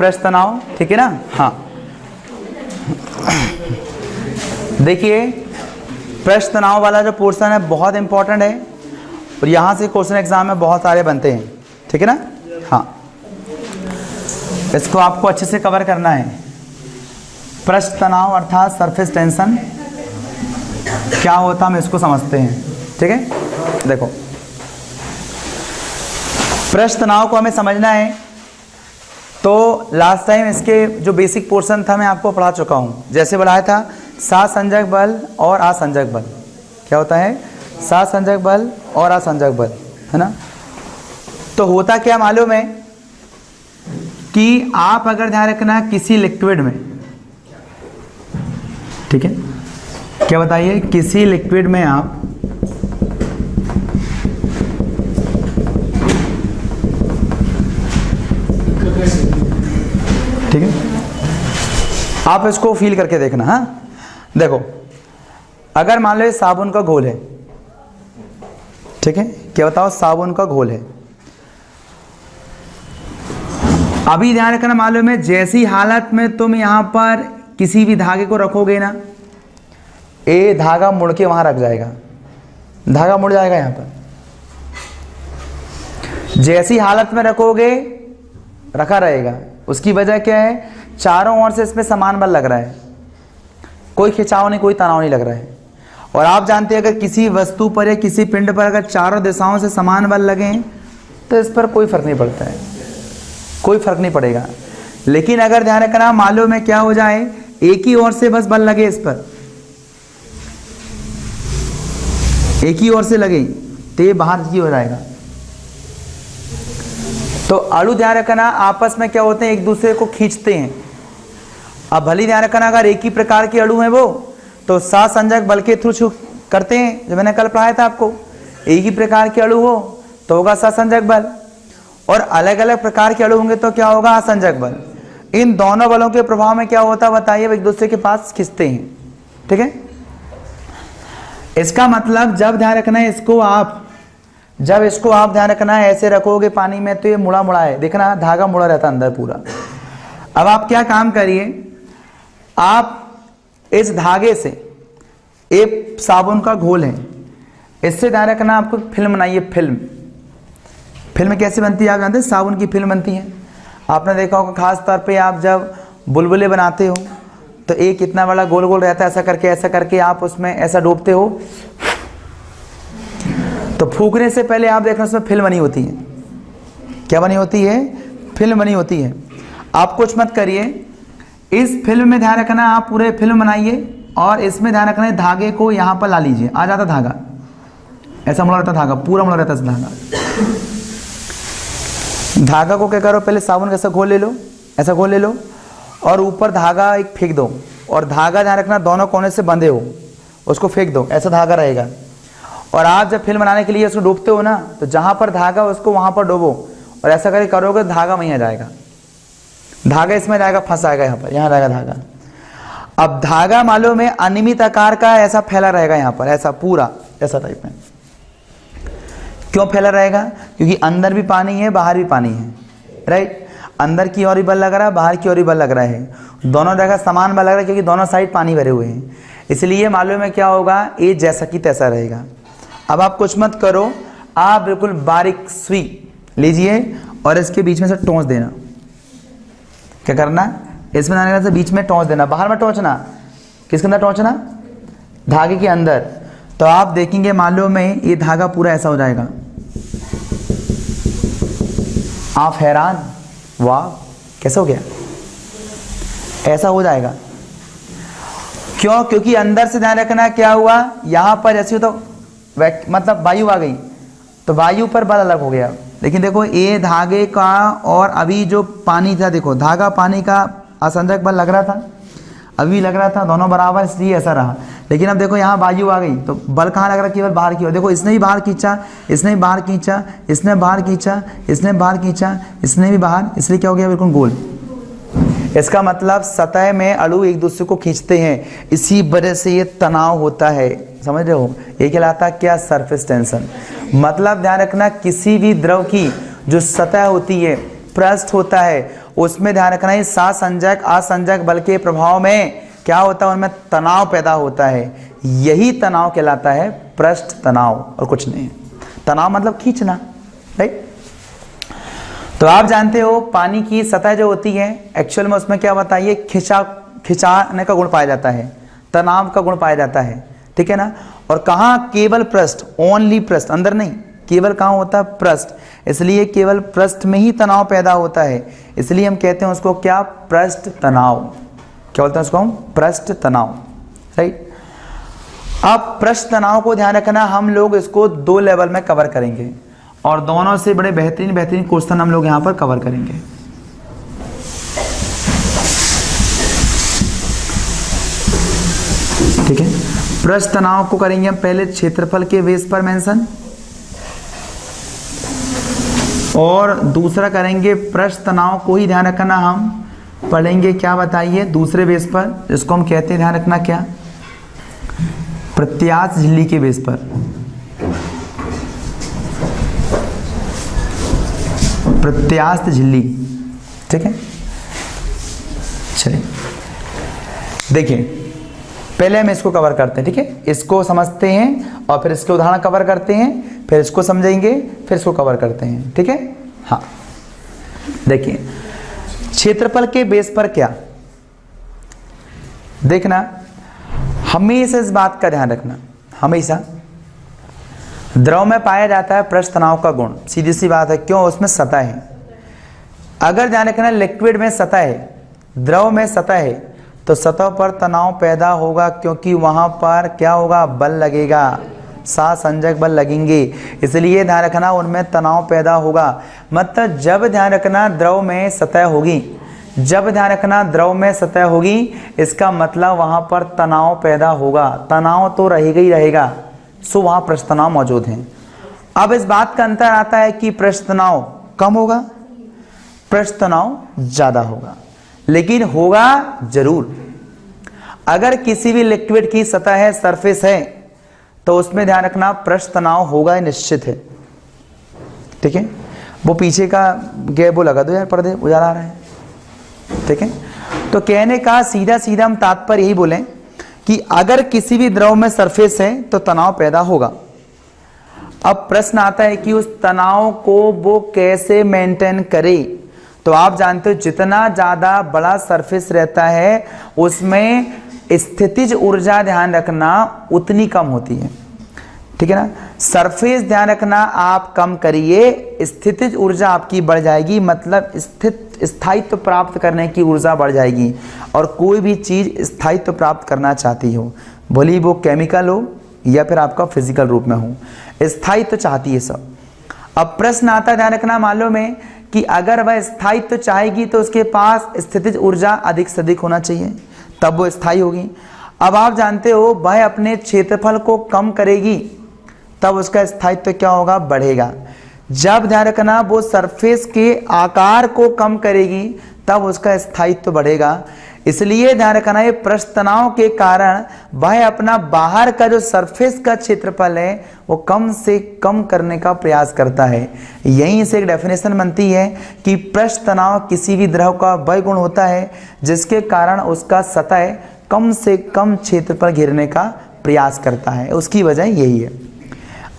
पृष्ठ तनाव, ठीक है ना। हाँ देखिए पृष्ठ तनाव वाला जो पोर्शन है बहुत इंपॉर्टेंट है और यहाँ से क्वेश्चन एग्जाम में बहुत सारे बनते हैं, ठीक है ना। हाँ इसको आपको अच्छे से कवर करना है। पृष्ठ तनाव अर्थात सरफेस टेंशन क्या होता है हम इसको समझते हैं, ठीक है। देखो पृष्ठ तनाव को हमें समझना है तो लास्ट टाइम इसके जो बेसिक पोर्शन था मैं आपको पढ़ा चुका हूँ। जैसे बढ़ाया था सासंजक बल और असंजक बल, क्या होता है सासंजक बल और असंजक बल, है ना। तो होता क्या मालूम है कि आप अगर ध्यान रखना किसी लिक्विड में, ठीक है, क्या बताइए, किसी लिक्विड में आप ठीक है, आप इसको फील करके देखना। हाँ देखो अगर मान लो साबुन का घोल है, ठीक है, क्या बताओ साबुन का घोल है। अभी ध्यान रखना मालूम है जैसी हालत में तुम यहां पर किसी भी धागे को रखोगे ना, ये धागा मुड़ के वहां रख जाएगा, धागा मुड़ जाएगा यहां पर। जैसी हालत में रखोगे रखा रहेगा। उसकी वजह क्या है, चारों ओर से इसमें समान बल लग रहा है, कोई खिंचाव नहीं, कोई तनाव नहीं लग रहा है। और आप जानते हैं अगर किसी वस्तु पर या किसी पिंड पर अगर चारों दिशाओं से समान बल लगे तो इस पर कोई फर्क नहीं पड़ता है, कोई फर्क नहीं पड़ेगा। लेकिन अगर ध्यान रखना मालूम है क्या हो जाए, एक ही ओर से बस बल लगे इस पर, एक ही ओर से लगे तो ये बाहर की हो जाएगा। तो अणु ध्यान रखना आपस में क्या होते हैं, एक दूसरे को खींचते हैं। अब भली ध्यान रखना अगर एक ही प्रकार के अणु हैं वो तो सहसंजक बल के थ्रू करते हैं, जो मैंने कल पढ़ाया था आपको। एक ही प्रकार के अणु हो तो होगा सहसंजक बल, और अलग अलग प्रकार के अणु होंगे तो क्या होगा असंजक बल। इन दोनों बलों के प्रभाव में क्या होता है बताइए, एक दूसरे के पास खींचते हैं, ठीक है। इसका मतलब जब ध्यान रखना है इसको आप, जब इसको आप ध्यान रखना है ऐसे रखोगे पानी में तो ये मुड़ा मुड़ा है, देखना धागा मुड़ा रहता है अंदर पूरा। अब आप क्या काम करिए, आप इस धागे से एक साबुन का घोल है, इससे ध्यान रखना आपको फिल्म बनाइए। फिल्म, फिल्म कैसे बनती है आप जानते हैं, साबुन की फिल्म बनती है। आपने देखा होगा खास तौर पे आप जब बुलबुले बनाते हो तो एक इतना बड़ा गोल गोल रहता है, ऐसा करके आप उसमें ऐसा डूबते हो, तो फूकने से पहले आप देखना उसमें फिल्म बनी होती है। क्या बनी होती है, फिल्म बनी होती है। आप कुछ मत करिए, इस फिल्म में ध्यान रखना आप पूरे फिल्म बनाइए और इसमें ध्यान रखना है धागे को यहाँ पर ला लीजिए। आ जाता धागा, ऐसा मुड़ा रहता धागा, पूरा मुड़ा रहता धागा। धागा को क्या करो, पहले साबुन का ऐसा घोल ले लो, ऐसा घोल ले लो और ऊपर धागा एक फेंक दो, और धागा ध्यान रखना दोनों कोने से बंधे हो, उसको फेंक दो, ऐसा धागा रहेगा। और आप जब फिल्म बनाने के लिए उसको डूबते हो ना तो जहां पर धागा उसको वहां पर डूबो, और ऐसा करके करोगे धागा वहीं आ जाएगा, धागा इसमें जाएगा, फंस जाएगा यहाँ पर, यहाँ रहेगा धागा। अब धागा मालूम है अनियमित आकार का ऐसा फैला रहेगा यहाँ पर, ऐसा पूरा ऐसा टाइप में। क्यों फैला रहेगा, क्योंकि अंदर भी पानी है बाहर भी पानी है, राइट। अंदर की ओर भी बल लग रहा है, बाहर की ओर भी बल लग रहा है, दोनों जगह समान बल लग रहा है क्योंकि दोनों साइड पानी भरे हुए हैं। इसलिए मालूम है क्या होगा, ये जैसा कि तैसा रहेगा। अब आप कुछ मत करो, आप बिल्कुल बारीक सुई लीजिए और इसके बीच में से टोंच देना। क्या करना, इसमें आने से बीच में टोंच देना, बाहर में टोंचना, किसके अंदर टोंचना, धागे के अंदर। तो आप देखेंगे मालूम है ये धागा पूरा ऐसा हो जाएगा। आप हैरान, वाह कैसे हो गया, ऐसा हो जाएगा। क्यों, क्योंकि अंदर से ध्यान रखना क्या हुआ, यहां पर जैसे तो मतलब वायु आ गई तो वायु पर बल अलग हो गया। लेकिन देखो ये धागे का और अभी जो पानी था, देखो धागा पानी का असंजक बल लग रहा था, अभी लग रहा था, दोनों बराबर, इसलिए ऐसा रहा। लेकिन अब देखो यहाँ वायु आ गई तो बल कहाँ लग रहा है, केवल बाहर की ओर। देखो इसने भी बाहर खींचा, इसने भी बाहर खींचा, इसने बाहर खींचा, इसने बाहर खींचा, इसने भी बाहर, इसलिए क्या हो गया, बिल्कुल गोल। इसका मतलब सतह में अणु एक दूसरे को खींचते हैं, इसी वजह से ये तनाव होता है, समझ रहे हो। ये कहलाता है क्या, सरफेस टेंशन। मतलब ध्यान रखना किसी भी द्रव की जो सतह होती है, पृष्ठ होता है, उसमें ध्यान रखना है सासंजक असंजक बल के प्रभाव में क्या होता है, उनमें तनाव पैदा होता है। यही तनाव कहलाता है पृष्ठ तनाव और कुछ नहीं है। तनाव मतलब खींचना, राइट। तो आप जानते हो पानी की सतह जो होती है एक्चुअल में उसमें क्या बताइए, खिंचाने का गुण पाया जाता है, तनाव का गुण पाया जाता है, ठीक है ना। और कहाँ, केवल पृष्ठ, ओनली पृष्ठ, अंदर नहीं, केवल कहाँ होता है, पृष्ठ। इसलिए केवल पृष्ठ में ही तनाव पैदा होता है, इसलिए हम कहते हैं उसको क्या, पृष्ठ तनाव। क्या बोलते हैं उसको हम, पृष्ठ तनाव, राइट। अब पृष्ठ तनाव को ध्यान रखना, हम लोग इसको 2 लेवल में कवर करेंगे और दोनों से बड़े बेहतरीन क्वेश्चन हम लोग यहाँ पर कवर करेंगे। ठीक है, पृष्ठ तनाव को करेंगे हम पहले क्षेत्रफल के बेस पर मेंशन, और दूसरा करेंगे पृष्ठ तनाव को ही ध्यान रखना हम पढ़ेंगे, क्या बताइए, दूसरे बेस पर, जिसको हम कहते हैं ध्यान रखना क्या, प्रत्यास्थ झिल्ली के बेस पर। प्रत्यास्थ झिल्ली, ठीक है। चलिए देखिए, पहले हम इसको कवर करते हैं, ठीक है, इसको समझते हैं और फिर इसके उदाहरण कवर करते हैं, फिर इसको समझेंगे, फिर इसको कवर करते हैं, ठीक है। हाँ देखिए, क्षेत्रफल के बेस पर क्या, देखना हमेशा इस बात का ध्यान रखना, हमेशा द्रव में पाया जाता है पृष्ठ तनाव का गुण, सीधी सी बात है, क्यों, उसमें सतह है। अगर ध्यान रखना लिक्विड में सतह है, द्रव में सतह है, तो सतह पर तनाव पैदा होगा, क्योंकि वहां पर क्या होगा, बल लगेगा, सासंजक बल लगेंगे, इसलिए ध्यान रखना उनमें तनाव पैदा होगा। मतलब जब ध्यान रखना द्रव में सतह होगी, जब ध्यान रखना द्रव में सतह होगी, इसका मतलब वहां पर तनाव पैदा होगा, तनाव तो रहेगा ही रहेगा, सो वहां पृष्ठ तनाव मौजूद है। अब इस बात का अंतर आता है कि पृष्ठ तनाव कम होगा, पृष्ठ तनाव ज्यादा होगा, लेकिन होगा जरूर। अगर किसी भी लिक्विड की सतह है, सरफेस है, तो उसमें ध्यान रखना पृष्ठ तनाव होगा, निश्चित है, ठीक है। वो पीछे का गैप वो लगा दो यार, पर्दे उजाला आ रहा है, ठीक है। तो कहने का सीधा सीधा हम तात्पर्य यही बोलें कि अगर किसी भी द्रव में सरफेस है तो तनाव पैदा होगा। अब प्रश्न आता है कि उस तनाव को वो कैसे मेंटेन करे। तो आप जानते हो जितना ज्यादा बड़ा सरफेस रहता है उसमें स्थितिज ऊर्जा ध्यान रखना उतनी कम होती है, ठीक है ना। सरफेस ध्यान रखना आप कम करिए, स्थितिज ऊर्जा आपकी बढ़ जाएगी, मतलब स्थायित्व प्राप्त करने की ऊर्जा बढ़ जाएगी। और कोई भी चीज स्थायित्व प्राप्त करना चाहती हो, भले वो केमिकल हो या फिर आपका फिजिकल रूप में हो, स्थायित्व चाहती है सब। अब प्रश्न आता है ध्यान रखना मालूम है कि अगर वह स्थायित्व चाहेगी तो उसके पास स्थितिज ऊर्जा अधिक से अधिक होना चाहिए, तब वो स्थायी होगी। अब आप जानते हो वह अपने क्षेत्रफल को कम करेगी, तब उसका स्थायित्व क्या होगा, बढ़ेगा। जब ध्यान रखना वो सरफेस के आकार को कम करेगी, तब उसका स्थायित्व बढ़ेगा। इसलिए ध्यान रखना ये पृष्ठ तनाव के कारण वह अपना बाहर का जो सरफेस का क्षेत्रफल है वो कम से कम करने का प्रयास करता है। यहीं से एक डेफिनेशन बनती है कि पृष्ठ तनाव किसी भी द्रव का वह गुण होता है जिसके कारण उसका सतह कम से कम क्षेत्र पर घेरने का प्रयास करता है, उसकी वजह यही है।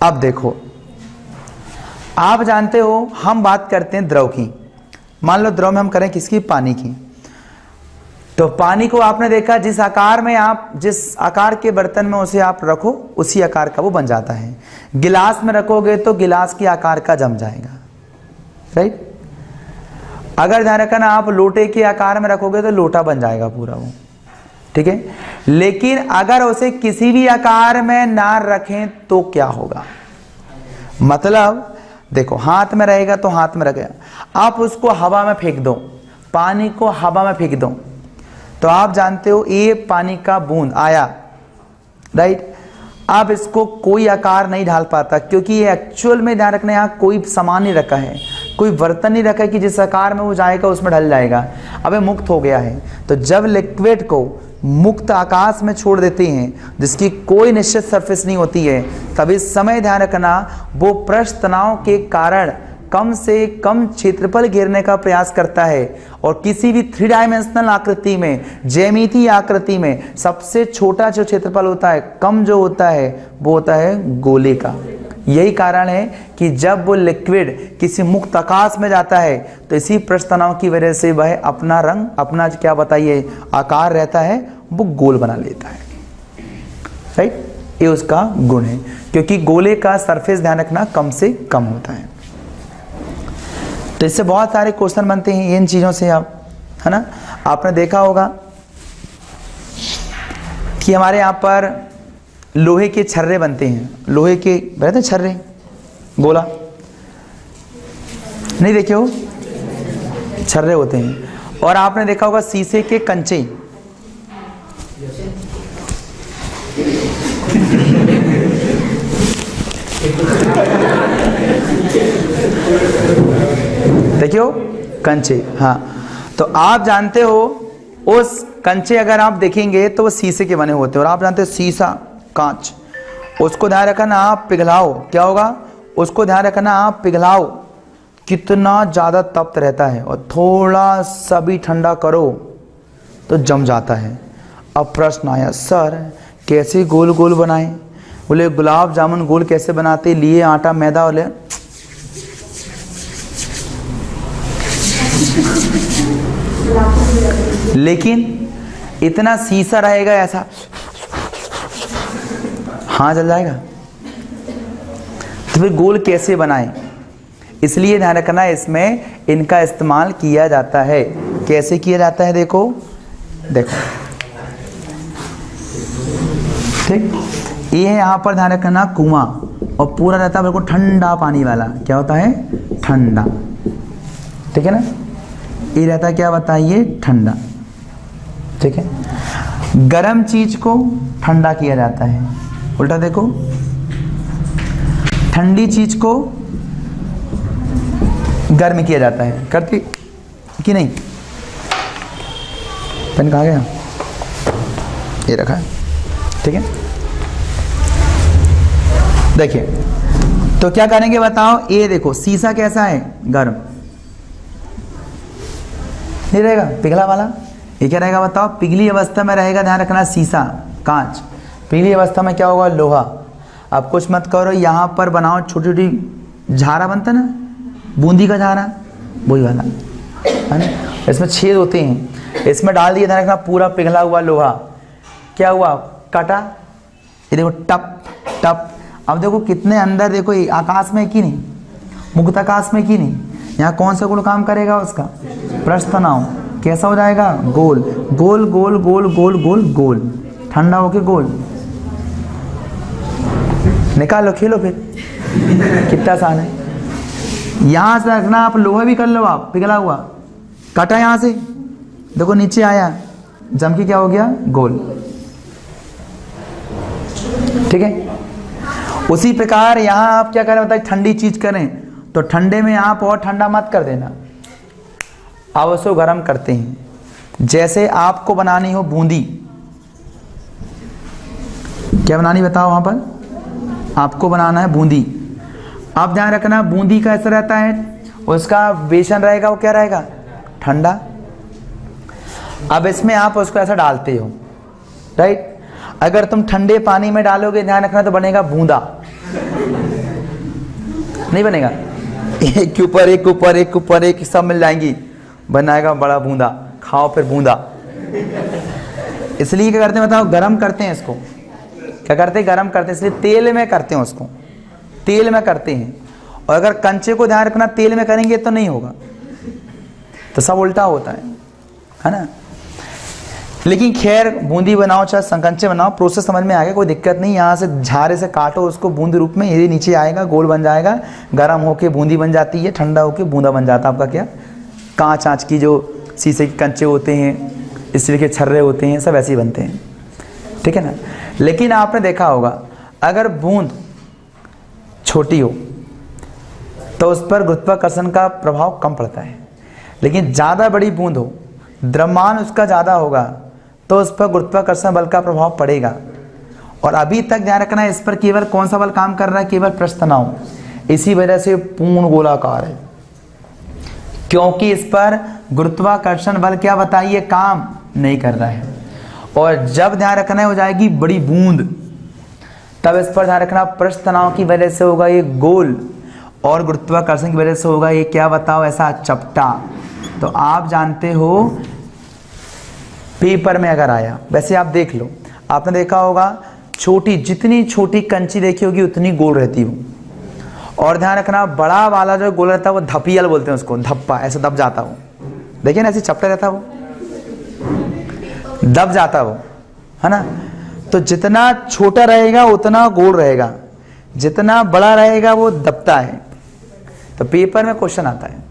अब देखो, आप जानते हो हम बात करते हैं द्रव की, मान लो द्रव में हम करें किसकी, पानी की। तो पानी को आपने देखा जिस आकार में आप, जिस आकार के बर्तन में उसे आप रखो उसी आकार का वो बन जाता है। गिलास में रखोगे तो गिलास के आकार का जम जाएगा, राइट। अगर ध्यान रखना आप लोटे के आकार में रखोगे तो लोटा बन जाएगा पूरा वो, ठीक है। लेकिन अगर उसे किसी भी आकार में ना रखें तो क्या होगा, मतलब देखो हाथ में रहेगा तो हाथ में रखेगा, आप उसको हवा में फेंक दो, पानी को हवा में फेंक दो, तो आप जानते हो ये पानी का बूंद आया, राइट। आप इसको कोई आकार नहीं ढाल पाता, क्योंकि ये एक्चुअल में ध्यान रखना यहाँ कोई सामान नहीं रखा है, कोई बर्तन नहीं रखा है कि जिस आकार में वो जाएगा उसमें ढल जाएगा, अब ये मुक्त हो गया है। तो जब लिक्विड को मुक्त आकाश में छोड़ देते हैं जिसकी कोई निश्चित सरफेस नहीं होती है, तब इस समय ध्यान रखना वो पृष्ठ तनाव के कारण कम से कम क्षेत्रफल घेरने का प्रयास करता है। और किसी भी 3 डायमेंशनल आकृति में, ज्यामितीय आकृति में सबसे छोटा जो क्षेत्रफल होता है, कम जो होता है, वो होता है गोले का। यही कारण है कि जब वो लिक्विड किसी मुक्त आकाश में जाता है तो इसी पृष्ठ तनाव की वजह से वह अपना रंग, अपना क्या बताइए आकार रहता है, वो गोल बना लेता है। राइट, ये उसका गुण है, क्योंकि गोले का सरफेस ध्यान रखना कम से कम होता है। तो इससे बहुत सारे क्वेश्चन बनते हैं इन चीज़ों से, आप है ना। आपने देखा होगा कि हमारे यहाँ पर लोहे के छर्रे बनते हैं, लोहे के रहते हैं छर्रे, गोला नहीं देखे हो, छर्रे होते हैं। और आपने देखा होगा शीशे के कंचे, देखियो कंचे, हाँ। तो आप जानते हो उस कंचे अगर आप देखेंगे तो वो शीशे के बने होते हैं। और आप जानते हो शीशा, कांच, उसको ध्यान रखना आप पिघलाओ, क्या होगा, उसको ध्यान रखना आप पिघलाओ, कितना ज़्यादा तप्त रहता है, और थोड़ा सा भी ठंडा करो तो जम जाता है। अब प्रश्न आया, सर कैसे गोल गोल बनाएं? बोले गुलाब जामुन गोल कैसे बनाते, लिए आटा मैदा और ले लेकिन इतना शीशा रहेगा ऐसा, हाँ जल जाएगा, तो फिर गोल कैसे बनाएं? इसलिए ध्यान रखना इसमें इनका इस्तेमाल किया जाता है। कैसे किया जाता है, देखो देखो, ठीक, ये है यहाँ पर ध्यान रखना कुआं, और पूरा रहता है बिल्कुल ठंडा पानी वाला, क्या होता है, ठंडा, ठीक है ना। ये रहता है क्या बताइए, ठंडा, ठीक है। गरम चीज को ठंडा किया जाता है, उल्टा देखो, ठंडी चीज को गर्म किया जाता है, करती कि नहीं। पेन कहाँ गया, ये रखा है, ठीक है। देखिए तो क्या करेंगे बताओ, ये देखो शीशा कैसा है, गर्म नहीं रहेगा, पिघला वाला। ये क्या रहेगा बताओ, पिघली अवस्था में रहेगा, ध्यान रखना, शीशा, कांच। पिघली अवस्था में क्या होगा, लोहा। अब कुछ मत करो, यहाँ पर बनाओ छोटी छोटी झारा बनता ना, बूंदी का झारा, वही वाला है ना, इसमें छेद होते हैं, इसमें डाल दिया, ध्यान रखना पूरा पिघला हुआ लोहा, क्या हुआ, कटा, ये देखो टप टप। अब देखो कितने अंदर, देखो ये आकाश में कि नहीं, मुक्त आकाश में कि नहीं, यहाँ कौन सा गुण काम करेगा उसका, पृष्ठ तनाव, कैसा हो जाएगा, गोल गोल गोल गोल गोल गोल गोल, ठंडा होके गोल, निकालो, खेलो फिर, कितना आसान है। यहां से रखना आप, लोहा भी कर लो आप, पिघला हुआ, काटा यहां से, देखो नीचे आया, जम के क्या हो गया, गोल, ठीक है। उसी प्रकार यहां आप क्या करें बताइए, ठंडी चीज करें तो ठंडे में आप और ठंडा मत कर देना, आप उसको गर्म करते हैं। जैसे आपको बनानी हो बूंदी, क्या बनानी बताओ, वहां पर आपको बनाना है बूंदी। अब ध्यान रखना बूंदी का ऐसा रहता है, उसका बेसन रहेगा, वो क्या रहेगा, ठंडा। अब इसमें आप उसको ऐसा डालते हो, राइट। अगर तुम ठंडे पानी में डालोगे, ध्यान रखना, तो बनेगा बूंदा, नहीं बनेगा, एक के ऊपर एक, ऊपर एक, ऊपर एक, सब मिल जाएंगी, बनाएगा बड़ा बूंदा, खाओ फिर बूंदा। इसलिए क्या करते हैं बताओ, गरम करते हैं इसको, क्या करते हैं, गरम करते हैं, इसलिए तेल में करते हैं उसको, तेल में करते हैं। और अगर कंचे को ध्यान रखना तेल में करेंगे तो नहीं होगा, तो सब उल्टा होता है ना। लेकिन खैर बूंदी बनाओ चाहे संकंचे बनाओ, प्रोसेस समझ में आ गया, कोई दिक्कत नहीं। यहाँ से झारे से काटो उसको बूंदी रूप में, ये नीचे आएगा, गोल बन जाएगा, गर्म होके बूंदी बन जाती है, ठंडा होके बूंदा बन जाता है आपका क्या, कांच आँच की जो शीशे के कंचे होते हैं, स्टील के छर्रे होते हैं, सब ऐसे ही बनते हैं, ठीक है ना। लेकिन आपने देखा होगा अगर बूंद छोटी हो तो उस पर गुरुत्वाकर्षण का प्रभाव कम पड़ता है, लेकिन ज़्यादा बड़ी बूंद हो, द्रव्यमान उसका ज़्यादा होगा, तो उस पर गुरुत्वाकर्षण बल का प्रभाव पड़ेगा। और अभी तक ध्यान रखना है, इस पर केवल कौन सा बल काम कर रहा है, केवल पृष्ठ तनाव। इसी वजह से पूर्ण गोलाकार है, क्योंकि इस पर गुरुत्वाकर्षण बल क्या बताइए काम नहीं कर रहा है। और जब ध्यान रखना हो जाएगी बड़ी बूंद, तब इस पर ध्यान रखना पृष्ठ तनाव की वजह से होगा ये गोल और गुरुत्वाकर्षण की वजह से होगा ये क्या बताओ ऐसा चपटा। तो आप जानते हो पेपर में अगर आया, वैसे आप देख लो, आपने देखा होगा छोटी, जितनी छोटी कंची देखी होगी उतनी गोल रहती हो। और ध्यान रखना बड़ा वाला जो गोल रहता है वो धपियल बोलते हैं उसको, धप्पा, ऐसे दब जाता हो, देखिए ना ऐसे चपटा रहता वो, दब जाता वो, है ना। तो जितना छोटा रहेगा उतना गोल रहेगा, जितना बड़ा रहेगा वो दबता है। तो पेपर में क्वेश्चन आता है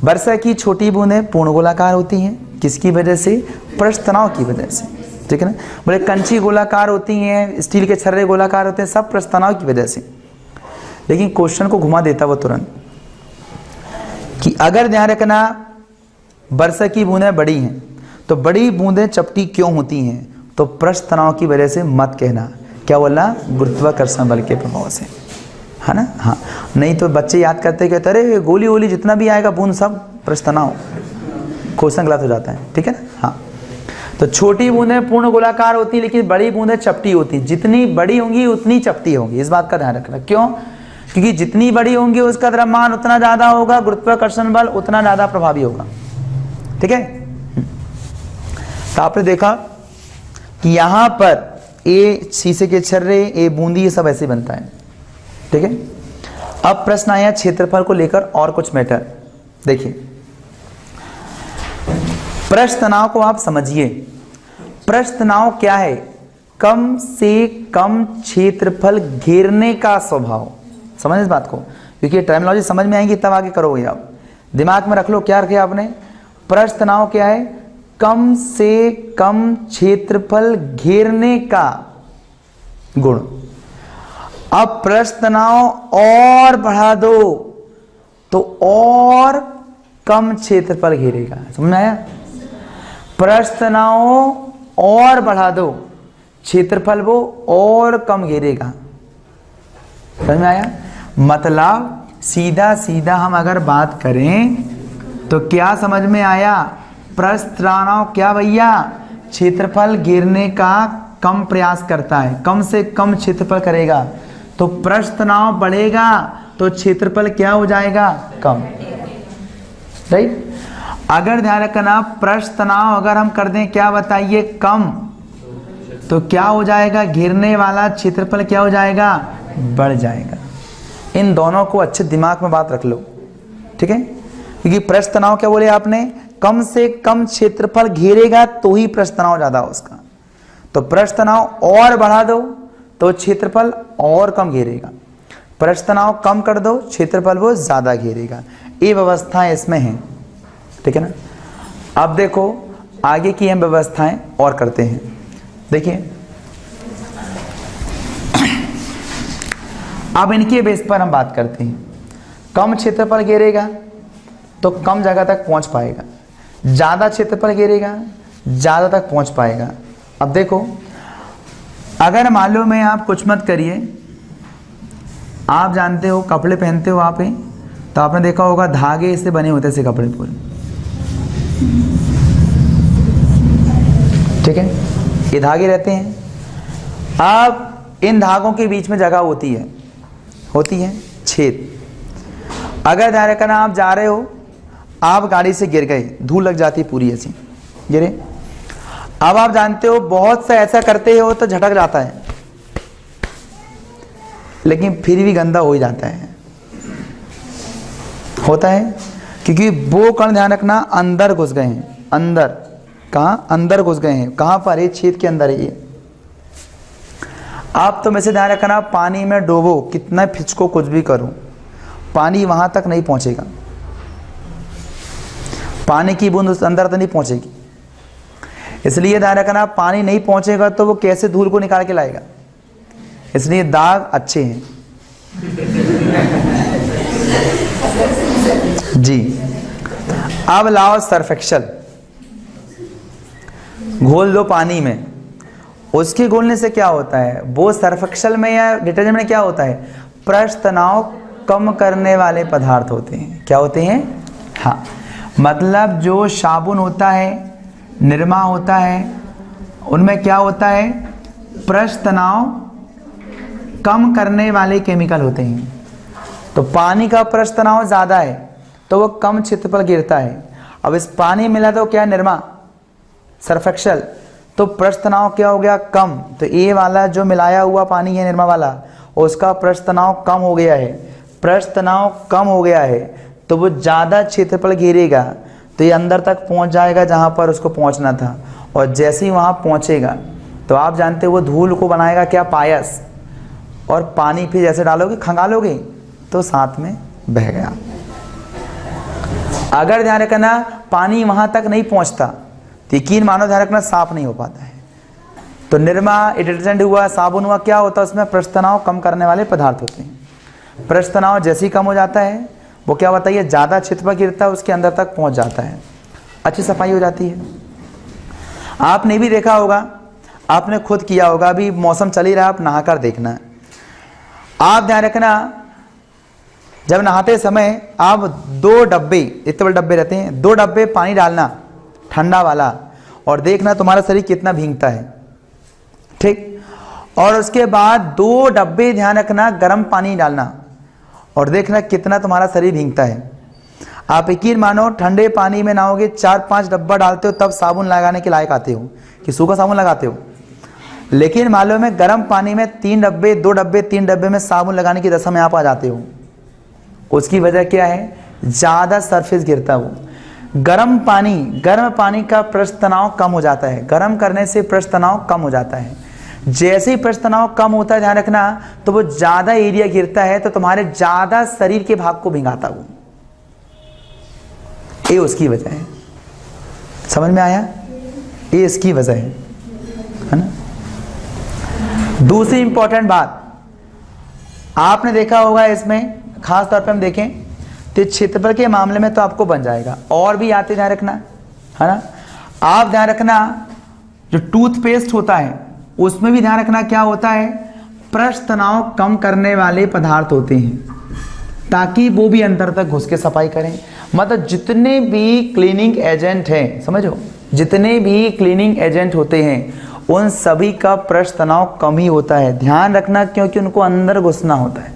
वर्षा की छोटी बूंदें पूर्ण गोलाकार होती हैं, किसकी वजह से? पृष्ठ तनाव की वजह से, ठीक है ना। बोले कंची गोलाकार होती हैं, स्टील के छर्रे गोलाकार होते हैं, सब पृष्ठ तनाव की वजह से। लेकिन क्वेश्चन को घुमा देता वो तुरंत कि अगर ध्यान रखना वर्षा की बूंदें बड़ी हैं तो बड़ी बूंदें चपटी क्यों होती हैं? तो पृष्ठ तनाव की वजह से मत कहना, क्या बोला? गुरुत्वाकर्षण बल के प्रभाव से, है ना। हाँ, नहीं तो बच्चे याद करते कहते अरे गोली वोली जितना भी आएगा बूंद सब पृष्ठ तनाव, क्वेश्चन गलत हो जाता है, ठीक है ना। हाँ, तो छोटी बूंदें पूर्ण गोलाकार होती है लेकिन बड़ी बूंदें चपटी होती हैं, जितनी बड़ी होंगी उतनी चपटी होंगी, इस बात का ध्यान रखना। क्यों? क्योंकि जितनी बड़ी होंगी उसका द्रव्यमान उतना ज़्यादा होगा, गुरुत्वाकर्षण बल उतना ज़्यादा प्रभावी होगा, ठीक है। तो आपने देखा कि यहाँ पर ये शीशे के छर्रे, ये बूंदी, ये सब ऐसे बनता है, ठीक है। अब प्रश्न आया क्षेत्रफल को लेकर और कुछ मैटर। देखिए पृष्ठ तनाव को आप समझिए। पृष्ठ तनाव क्या है? कम से कम क्षेत्रफल घेरने का स्वभाव। समझ इस बात को, क्योंकि ये टर्मिनोलॉजी समझ में आएंगी तब आगे करोगे आप। दिमाग में रख लो क्या रखे आपने। पृष्ठ तनाव क्या है? कम से कम क्षेत्रफल घेरने का गुण। अब पृष्ठ तनाव और बढ़ा दो तो और कम क्षेत्रफल घेरेगा, समझ में आया? पृष्ठ तनाव और बढ़ा दो, क्षेत्रफल वो और कम घेरेगा, समझ में आया? मतलब सीधा सीधा हम अगर बात करें तो क्या समझ में आया? पृष्ठ तनाव क्या भैया? क्षेत्रफल घेरने का कम प्रयास करता है, कम से कम क्षेत्रफल करेगा। तो पृष्ठ तनाव बढ़ेगा तो क्षेत्रफल क्या हो जाएगा? कम, राइट। अगर ध्यान रखना पृष्ठ तनाव अगर हम कर दें क्या बताइए? कम, तो क्या हो जाएगा? घेरने वाला क्षेत्रफल क्या हो जाएगा? बढ़ जाएगा। इन दोनों को अच्छे दिमाग में बात रख लो, ठीक है। क्योंकि पृष्ठ तनाव क्या बोले आपने? कम से कम क्षेत्रफल घेरेगा तो ही पृष्ठ तनाव ज्यादा उसका। तो पृष्ठ तनाव और बढ़ा दो तो क्षेत्रफल और कम घेरेगा, पृष्ठ तनाव कम कर दो क्षेत्रफल वो ज्यादा घेरेगा। ये व्यवस्थाएं इसमें हैं, ठीक है ना। अब देखो आगे की हम व्यवस्थाएं और करते हैं। देखिए अब इनके बेस पर हम बात करते हैं। कम क्षेत्रफल घेरेगा तो कम जगह तक पहुंच पाएगा, ज़्यादा क्षेत्रफल घेरेगा ज़्यादा तक पहुंच पाएगा। अब देखो अगर मालूम है, आप कुछ मत करिए, आप जानते हो कपड़े पहनते हो आप ही, तो आपने देखा होगा धागे इससे बने होते हैं कपड़े पूरे, ठीक है। ये धागे रहते हैं। अब इन धागों के बीच में जगह होती है छेद। अगर ध्यान रखना आप जा रहे हो, आप गाड़ी से गिर गए, धूल लग जाती पूरी ऐसी गिरे। अब आप जानते हो बहुत सा ऐसा करते हो तो झटक जाता है, लेकिन फिर भी गंदा हो ही जाता है, होता है, क्योंकि वो कण ध्यान रखना अंदर घुस गए हैं। अंदर कहाँ? अंदर घुस गए हैं। कहाँ पर? ये छेद के अंदर है ये। आप तो वैसे ध्यान रखना पानी में डूबो, कितना फिचको कुछ भी करो, पानी वहां तक नहीं पहुंचेगा, पानी की बूंद उस अंदर तक नहीं पहुंचेगी। इसलिए ध्यान रखना पानी नहीं पहुंचेगा तो वो कैसे धूल को निकाल के लाएगा। इसलिए दाग अच्छे हैं जी। अब लाओ सर्फ एक्सल, घोल दो पानी में। उसके घोलने से क्या होता है? वो सर्फ एक्सल में या डिटर्जेंट में क्या होता है? पृष्ठ तनाव कम करने वाले पदार्थ होते हैं। क्या होते हैं? हाँ, मतलब जो साबुन होता है, निरमा होता है, उनमें क्या होता है? पृष्ठ तनाव कम करने वाले केमिकल होते हैं। तो पानी का पृष्ठ तनाव ज़्यादा है तो वो कम क्षेत्र पर गिरता है। अब इस पानी मिला तो क्या? निरमा, सर्फ एक्सेल, तो पृष्ठ तनाव क्या हो गया? कम। तो ये वाला जो मिलाया हुआ पानी है निरमा वाला, उसका पृष्ठ तनाव कम हो गया है। पृष्ठ तनाव कम हो गया है तो वो ज़्यादा क्षेत्र पर गिरेगा, तो ये अंदर तक पहुंच जाएगा जहां पर उसको पहुंचना था। और जैसे ही वहां पहुंचेगा तो आप जानते हो वो धूल को बनाएगा क्या? पायस। और पानी फिर जैसे डालोगे, खंगालोगे तो साथ में बह गया। अगर ध्यान रखना पानी वहां तक नहीं पहुंचता तो यकीन मानो ध्यान रखना साफ नहीं हो पाता है। तो निरमा, डिटर्जेंट हुआ, साबुन हुआ, क्या होता है उसमें? पृष्ठ तनाव कम करने वाले पदार्थ होते हैं। पृष्ठ तनाव जैसे ही कम हो जाता है वो क्या होता है? ज़्यादा क्षेत्र पर गिरता है, उसके अंदर तक पहुंच जाता है, अच्छी सफाई हो जाती है। आपने भी देखा होगा, आपने खुद किया होगा, अभी मौसम चल ही रहा है, आप नहाकर देखना। आप ध्यान रखना जब नहाते समय आप 2 डब्बे, इतने बड़े डब्बे रहते हैं, 2 डब्बे पानी डालना ठंडा वाला, और देखना तुम्हारा शरीर कितना भीगता है, ठीक। और उसके बाद 2 डब्बे ध्यान रखना गर्म पानी डालना, और देखना कितना तुम्हारा शरीर भीगता है। आप यकीन मानो ठंडे पानी में नहाओगे, 4-5 डब्बा डालते हो तब साबुन लगाने के लायक आते हो कि सूखा साबुन लगाते हो। लेकिन मालूम है गर्म पानी में 3 डब्बे, 2 डब्बे, 3 डब्बे में साबुन लगाने की दशा में आप आ जाते हो। उसकी वजह क्या है? ज़्यादा सरफेस गिरता है वो। गर्म पानी का पृष्ठ तनाव कम हो जाता है। गर्म करने से पृष्ठ तनाव कम हो जाता है। जैसे ही पृष्ठ तनाव कम होता है ध्यान रखना, तो वो ज़्यादा एरिया गिरता है, तो तुम्हारे ज़्यादा शरीर के भाग को भिंगाता वो। ये उसकी वजह है। समझ में आया? ये इसकी वजह है ना। दूसरी इंपॉर्टेंट बात आपने देखा होगा, इसमें खास तौर पे हम देखें तो क्षेत्रफल के मामले में तो आपको बन जाएगा, और भी आते ध्यान रखना, है ना। आप ध्यान रखना जो टूथपेस्ट होता है उसमें भी ध्यान रखना क्या होता है? पृष्ठ तनाव कम करने वाले पदार्थ होते हैं, ताकि वो भी अंदर तक घुस के सफाई करें। मतलब जितने भी क्लीनिंग एजेंट हैं, समझो, जितने भी क्लीनिंग एजेंट होते हैं उन सभी का पृष्ठ तनाव कम ही होता है। ध्यान रखना, क्योंकि उनको अंदर घुसना होता है।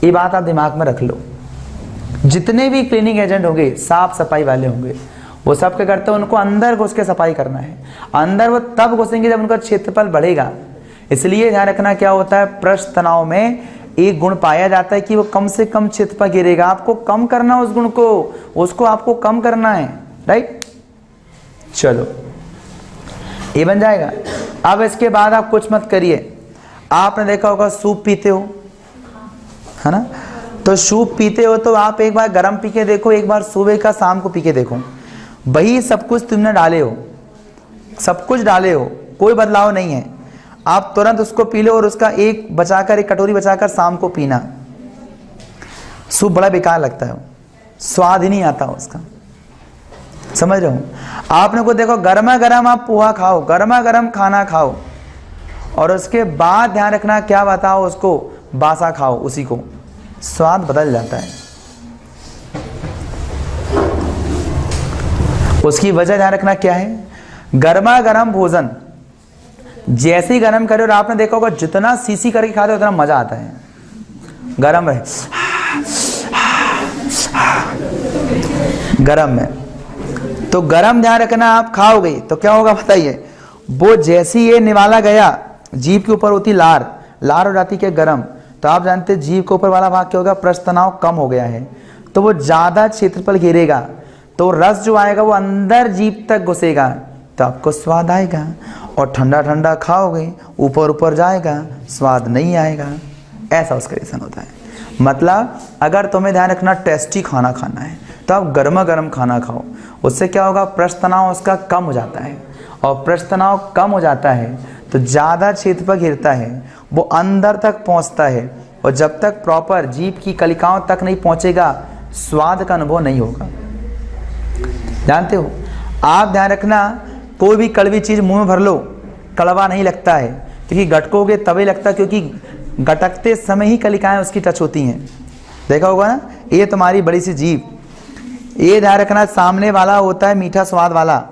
ये बात आप दिमाग में रख लो। जितने भी क्लीनिंग एजेंट होंगे, साफ सफाई वाले होंगे, वो सब क्या करते हैं? उनको अंदर घुस के सफाई करना है। अंदर वो तब घुसेंगे जब उनका क्षेत्रफल बढ़ेगा। इसलिए ध्यान रखना क्या होता है? पृष्ठ तनाव में एक गुण पाया जाता है कि वो कम से कम क्षेत्र पर गिरेगा। आपको कम करना उस गुण को, उसको आपको कम करना है, राइट। चलो ये बन जाएगा। अब इसके बाद आप कुछ मत करिए। आपने देखा होगा सूप पीते हो, है ना। तो सूप पीते हो तो आप एक बार गर्म पी के देखो, एक बार सुबह का शाम को पी के देखो। वही सब कुछ तुमने डाले हो, सब कुछ डाले हो, कोई बदलाव नहीं है। आप तुरंत उसको पी लो और उसका एक कटोरी बचाकर शाम को पीना। सूप बड़ा बेकार लगता है, स्वाद ही नहीं आता उसका, समझ रहे हो। आपने को देखो गर्मा गर्म आप पोहा खाओ, गर्मा गर्म खाना खाओ, और उसके बाद ध्यान रखना क्या बताओ, उसको बासा खाओ, उसी को स्वाद बदल जाता है। उसकी वजह ध्यान रखना क्या है? गर्मा गर्म भोजन जैसे ही गर्म करे, और आपने देखा होगा जितना सीसी करके खाते हो उतना मजा आता है। गर्म रहे, गर्म में तो गर्म ध्यान रखना। आप खाओगे तो क्या होगा बताइए? वो जैसी ये निवाला गया, जीभ के ऊपर होती लार हो जाती क्या? गर्म। तो आप जानते हैं जीभ के ऊपर वाला भाग क्या होगा? पृष्ठ तनाव कम हो गया है, तो वो ज़्यादा क्षेत्रफल घेरेगा, तो रस जो आएगा वो अंदर जीभ तक घुसेगा, तो आपको स्वाद आएगा। और ठंडा ठंडा खाओगे, ऊपर ऊपर जाएगा, स्वाद नहीं आएगा। ऐसा उसका रीज़न होता है। मतलब अगर तुम्हें ध्यान रखना टेस्टी खाना खाना है तो आप गर्मा गर्म खाना खाओ। उससे क्या होगा? पृष्ठ तनाव उसका कम हो जाता है, और पृष्ठ तनाव कम हो जाता है तो ज़्यादा क्षेत्र पर घिरता है, वो अंदर तक पहुंचता है, और जब तक प्रॉपर जीभ की कलिकाओं तक नहीं पहुंचेगा स्वाद का अनुभव नहीं होगा। जानते हो, आप ध्यान रखना कोई भी कड़वी चीज़ मुंह में भर लो, कड़वा नहीं लगता है, क्योंकि गटकोगे तभी लगता है, क्योंकि गटकते समय ही कलिकाएं उसकी टच होती हैं। देखा होगा ना, ये तुम्हारी बड़ी सी जीभ, ये ध्यान रखना सामने वाला होता है मीठा स्वाद वाला।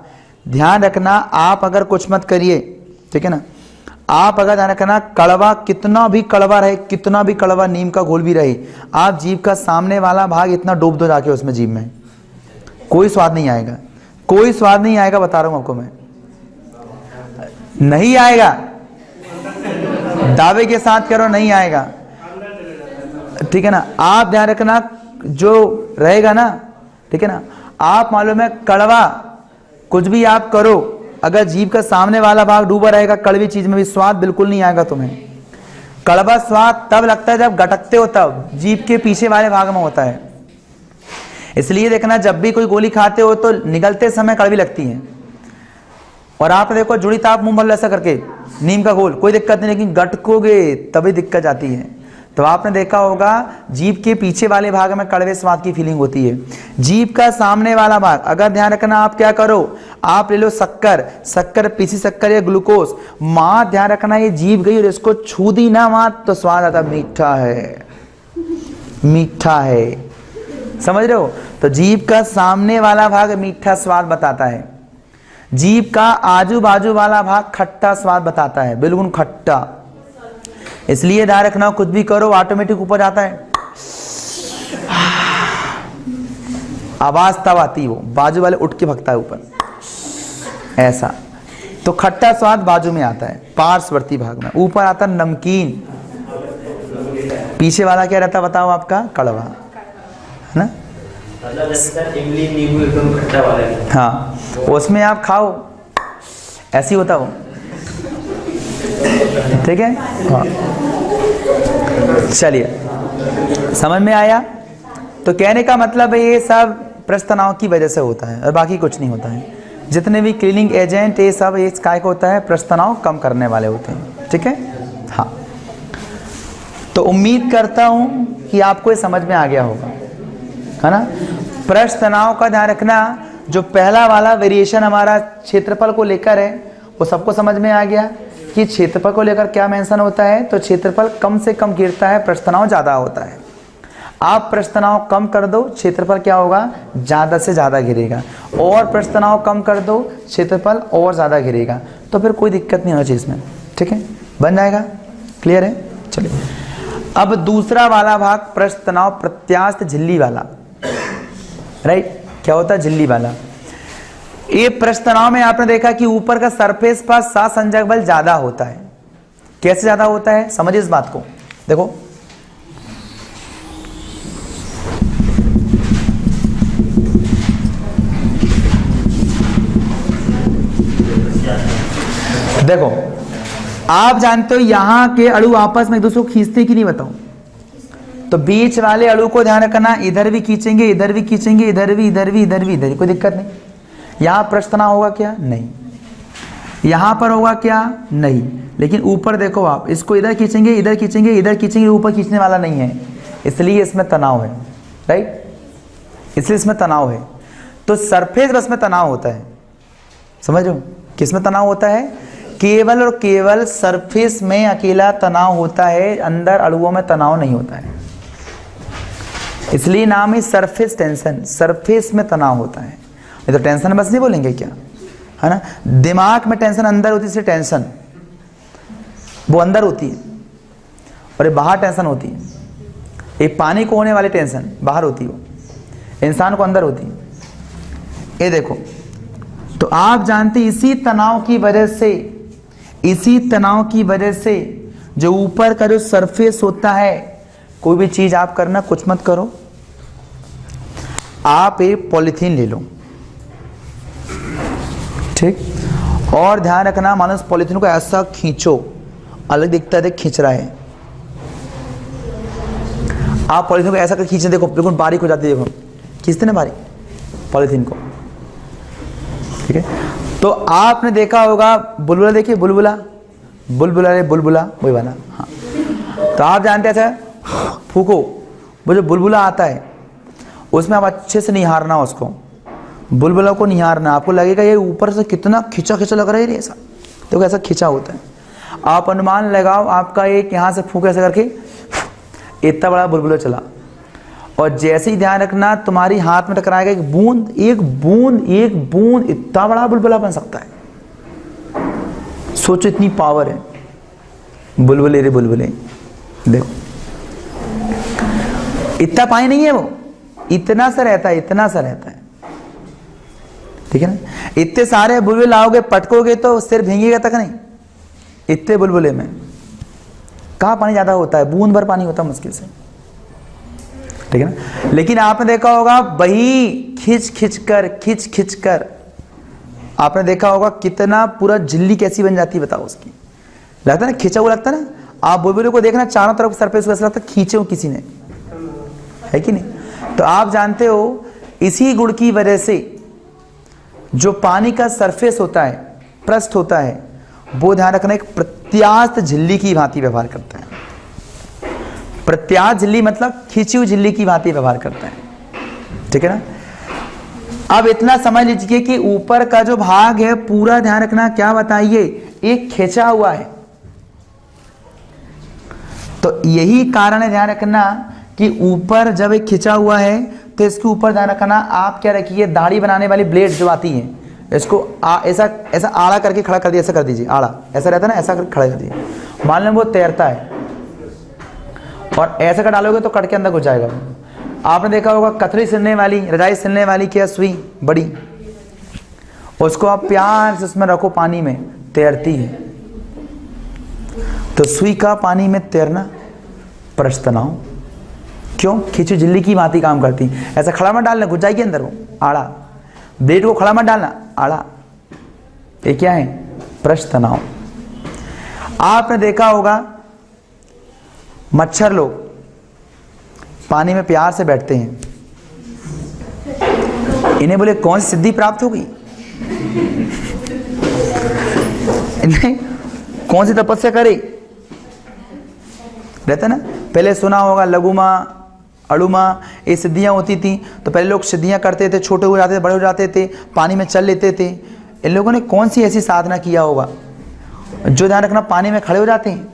ध्यान रखना आप अगर कुछ मत करिए, ठीक है ना, आप अगर ध्यान रखना कड़वा कितना भी कड़वा रहे, कितना भी कड़वा नीम का घोल भी रहे, आप जीभ का सामने वाला भाग इतना डूब दो जाके उसमें, जीभ में कोई स्वाद नहीं आएगा, कोई स्वाद नहीं आएगा, बता रहा हूं आपको मैं, नहीं आएगा, दावे के साथ करो नहीं आएगा, ठीक है ना। आप ध्यान रखना जो रहेगा ना, ठीक है ना, आप मालूम है कड़वा कुछ भी आप करो, अगर जीभ का सामने वाला भाग डूबा रहेगा कड़वी चीज में भी, स्वाद बिल्कुल नहीं आएगा तुम्हें। कड़वा स्वाद तब लगता है जब गटकते हो, तब जीभ के पीछे वाले भाग में होता है। इसलिए देखना जब भी कोई गोली खाते हो तो निगलते समय कड़वी लगती है। और आप देखो जुड़ी ताप मुंह भर ऐसा करके नीम का घोल, कोई दिक्कत नहीं, लेकिन गटकोगे तभी दिक्कत आती है। तो आपने देखा होगा जीभ के पीछे वाले भाग में कड़वे स्वाद की फीलिंग होती है। जीभ का सामने वाला भाग, अगर ध्यान रखना आप क्या करो, आप ले लो शक्कर, पीसी शक्कर या ग्लूकोज, मां ध्यान रखना ये जीभ गई और इसको छू दी ना मां तो स्वाद आता, मीठा है, मीठा है, समझ रहे हो। तो जीभ का सामने वाला भाग मीठा स्वाद बताता है, जीभ का आजू बाजू वाला भाग खट्टा स्वाद बताता है, बिल्कुल खट्टा। इसलिए ध्यान रखना कुछ भी करो ऑटोमेटिक ऊपर जाता है, आवाज तब आती, वो बाजू वाले उठ के भगता है ऊपर ऐसा। तो खट्टा स्वाद बाजू में आता है, पार्श्ववर्ती भाग में, ऊपर आता नमकीन, पीछे वाला क्या रहता बताओ आपका, कड़वा, है ना। इमली नींबू एकदम खट्टा वाला, हाँ उसमें आप खाओ, ऐसी होता वो, ठीक है। हाँ चलिए समझ में आया। तो कहने का मतलब है ये सब प्रस्थ तनाव की वजह से होता है और बाकी कुछ नहीं होता है। जितने भी क्लीनिंग एजेंट ये सब इस काय को होता है, प्रस्थ तनाव कम करने वाले होते हैं, ठीक है। हाँ तो उम्मीद करता हूँ कि आपको ये समझ में आ गया होगा, है ना। प्रस्थ तनाव का ध्यान रखना, जो पहला वाला वेरिएशन हमारा क्षेत्रफल को लेकर है वो सबको समझ में आ गया कि क्षेत्रफल को लेकर क्या मेंशन होता है। तो क्षेत्रफल कम से कम गिरता है, प्रस्थ तनाव ज़्यादा होता है। आप प्रस्थ तनाव कम कर दो, क्षेत्रफल क्या होगा, ज़्यादा से ज़्यादा गिरेगा, और प्रस्थ तनाव कम कर दो, क्षेत्रफल और ज़्यादा गिरेगा। तो फिर कोई दिक्कत नहीं होना चाहिए इसमें, ठीक है, बन जाएगा, क्लियर है। चलिए अब दूसरा वाला भाग प्रस्थ तनाव प्रत्यास्थ झिल्ली वाला, राइट, क्या होता है झिल्ली वाला। ये प्रस्थ तनाव में आपने देखा कि ऊपर का सरफेस पर सहसंजक बल ज्यादा होता है। कैसे ज्यादा होता है समझिए इस बात को, देखो देखो आप जानते हो यहां के अणु आपस में एक दूसरे को खींचते कि नहीं बताओ। तो बीच वाले अणु को ध्यान रखना, इधर भी खींचेंगे, इधर भी खींचेंगे, इधर भी, इधर भी, इधर भी, इधर, कोई दिक्कत नहीं। यहां प्रस्थ तनाव होगा क्या, नहीं। यहां पर होगा क्या, नहीं। लेकिन ऊपर देखो आप, इसको इधर खींचेंगे, इधर खींचेंगे, इधर खींचेंगे, ऊपर खींचने वाला नहीं है, इसलिए इसमें तनाव है, राइट, इसलिए इसमें तनाव है। तो सरफेस बस में तनाव होता है, समझ लो किसमें तनाव होता है, केवल और केवल सरफेस में अकेला तनाव होता है, अंदर अणुओं में तनाव नहीं होता है। इसलिए नाम है सरफेस टेंशन, सरफेस में तनाव होता है। नहीं तो टेंशन बस नहीं बोलेंगे क्या, है ना। दिमाग में टेंशन अंदर होती है, टेंशन वो अंदर होती है और ये बाहर टेंशन होती है। ये पानी को होने वाली टेंशन बाहर होती है, वो इंसान को अंदर होती है। ये देखो, तो आप जानते इसी तनाव की वजह से, इसी तनाव की वजह से जो ऊपर का जो सरफेस होता है, कोई भी चीज आप करना, कुछ मत करो, आप एक पॉलीथीन ले लो, ठीक, और ध्यान रखना मानो उस पॉलीथीन को ऐसा खींचो, अलग दिखता है, देख खींच रहा है। आप पॉलीथीन को ऐसा कर खींचने, देखो बिल्कुल बारीक हो जाती है, देखो खींचते ना बारीक पॉलीथीन को, ठीक है। तो आपने देखा होगा बुलबुला, देखिए बुलबुला, बुलबुला रे बुलबुला, वही वाला, हाँ। तो आप जानते हैं फूको, वो जो बुलबुला आता है उसमें आप अच्छे से निहारना, उसको बुलबुला को निहारना, आपको लगेगा ये ऊपर से कितना खिंचा खिंचा लग रहा है, ऐसा तो ऐसा खिंचा होता है। आप अनुमान लगाओ, आपका एक यहाँ से फूक ऐसे करके इतना बड़ा बुलबुला चला, और जैसे ही ध्यान रखना तुम्हारी हाथ में टकराएगा एक बूंद एक बूंद एक बूंद इतना बड़ा बुलबुला बन सकता है। सोचो इतनी पावर है। बुलबुले रे बुलबुले, देखो इतना पानी नहीं है, वो इतना सा रहता है, इतना सा रहता है, ठीक है ना। इतने सारे बुलबुले लाओगे पटकोगे तो सिर भींगेगा तक नहीं। इतने बुलबुले में कहाँ पानी ज्यादा होता है, बूंद भर पानी होता है मुश्किल से, ठीक है ना। लेकिन आपने देखा होगा वही खिंच खिंच कर आपने देखा होगा कितना पूरा झिल्ली कैसी बन जाती है, बताओ उसकी। लगता है ना खींचा हुआ, लगता है ना। आप बुलबुले को देखना चारों तरफ सरफेस वैसा लगता है खींचे हो किसी ने, है कि नहीं। तो आप जानते हो इसी गुण की वजह से जो पानी का सरफेस होता है, पृष्ठ होता है, वो ध्यान रखना एक प्रत्यास्थ झिल्ली की भांति व्यवहार करता है। प्रत्यास्थ झिल्ली मतलब खींची हुई झिल्ली की भांति व्यवहार करता है, ठीक है ना। अब इतना समझ लीजिए कि ऊपर का जो भाग है पूरा ध्यान रखना, क्या बताइए, एक खींचा हुआ है। तो यही कारण है ध्यान रखना कि ऊपर जब एक खिंचा हुआ है तो इसके ऊपर ध्यान रखना आप क्या रखिए, दाढ़ी बनाने वाली ब्लेड जो आती है, इसको ऐसा ऐसा आड़ा करके खड़ा कर दिया, ऐसा कर दीजिए, आड़ा ऐसा रहता है ना, ऐसा करके खड़ा कर दीजिए। मान लो वो तैरता है और ऐसा कर डालोगे तो कट के अंदर घुस जाएगा। आपने देखा होगा कतरी सिलने वाली, रजाई सिलने वाली क्या सुई बड़ी, उसको आप प्यार से उसमें रखो, पानी में तैरती है। तो सुई का पानी में तैरना पृष्ठ तनाव, क्यों, खींची झिल्ली की भांति काम करती। ऐसा खड़ा मत डालना, घुस जाएगी अंदर, वो आड़ा। ब्लेड को खड़ा मत डालना, आड़ा। ये क्या है, पृष्ठ तनाव। आपने देखा होगा मच्छर लोग पानी में प्यार से बैठते हैं, इन्हें बोले कौन सी सिद्धि प्राप्त हो गई, इन्हें कौन सी तपस्या करे, रहता ना। पहले सुना होगा लघुमा अड़ुमा ये सिद्धियां होती थी, तो पहले लोग सिद्धियां करते थे, छोटे हो जाते थे, बड़े हो जाते थे, पानी में चल लेते थे। इन लोगों ने कौन सी ऐसी साधना किया होगा जो ध्यान रखना पानी में खड़े हो जाते हैं।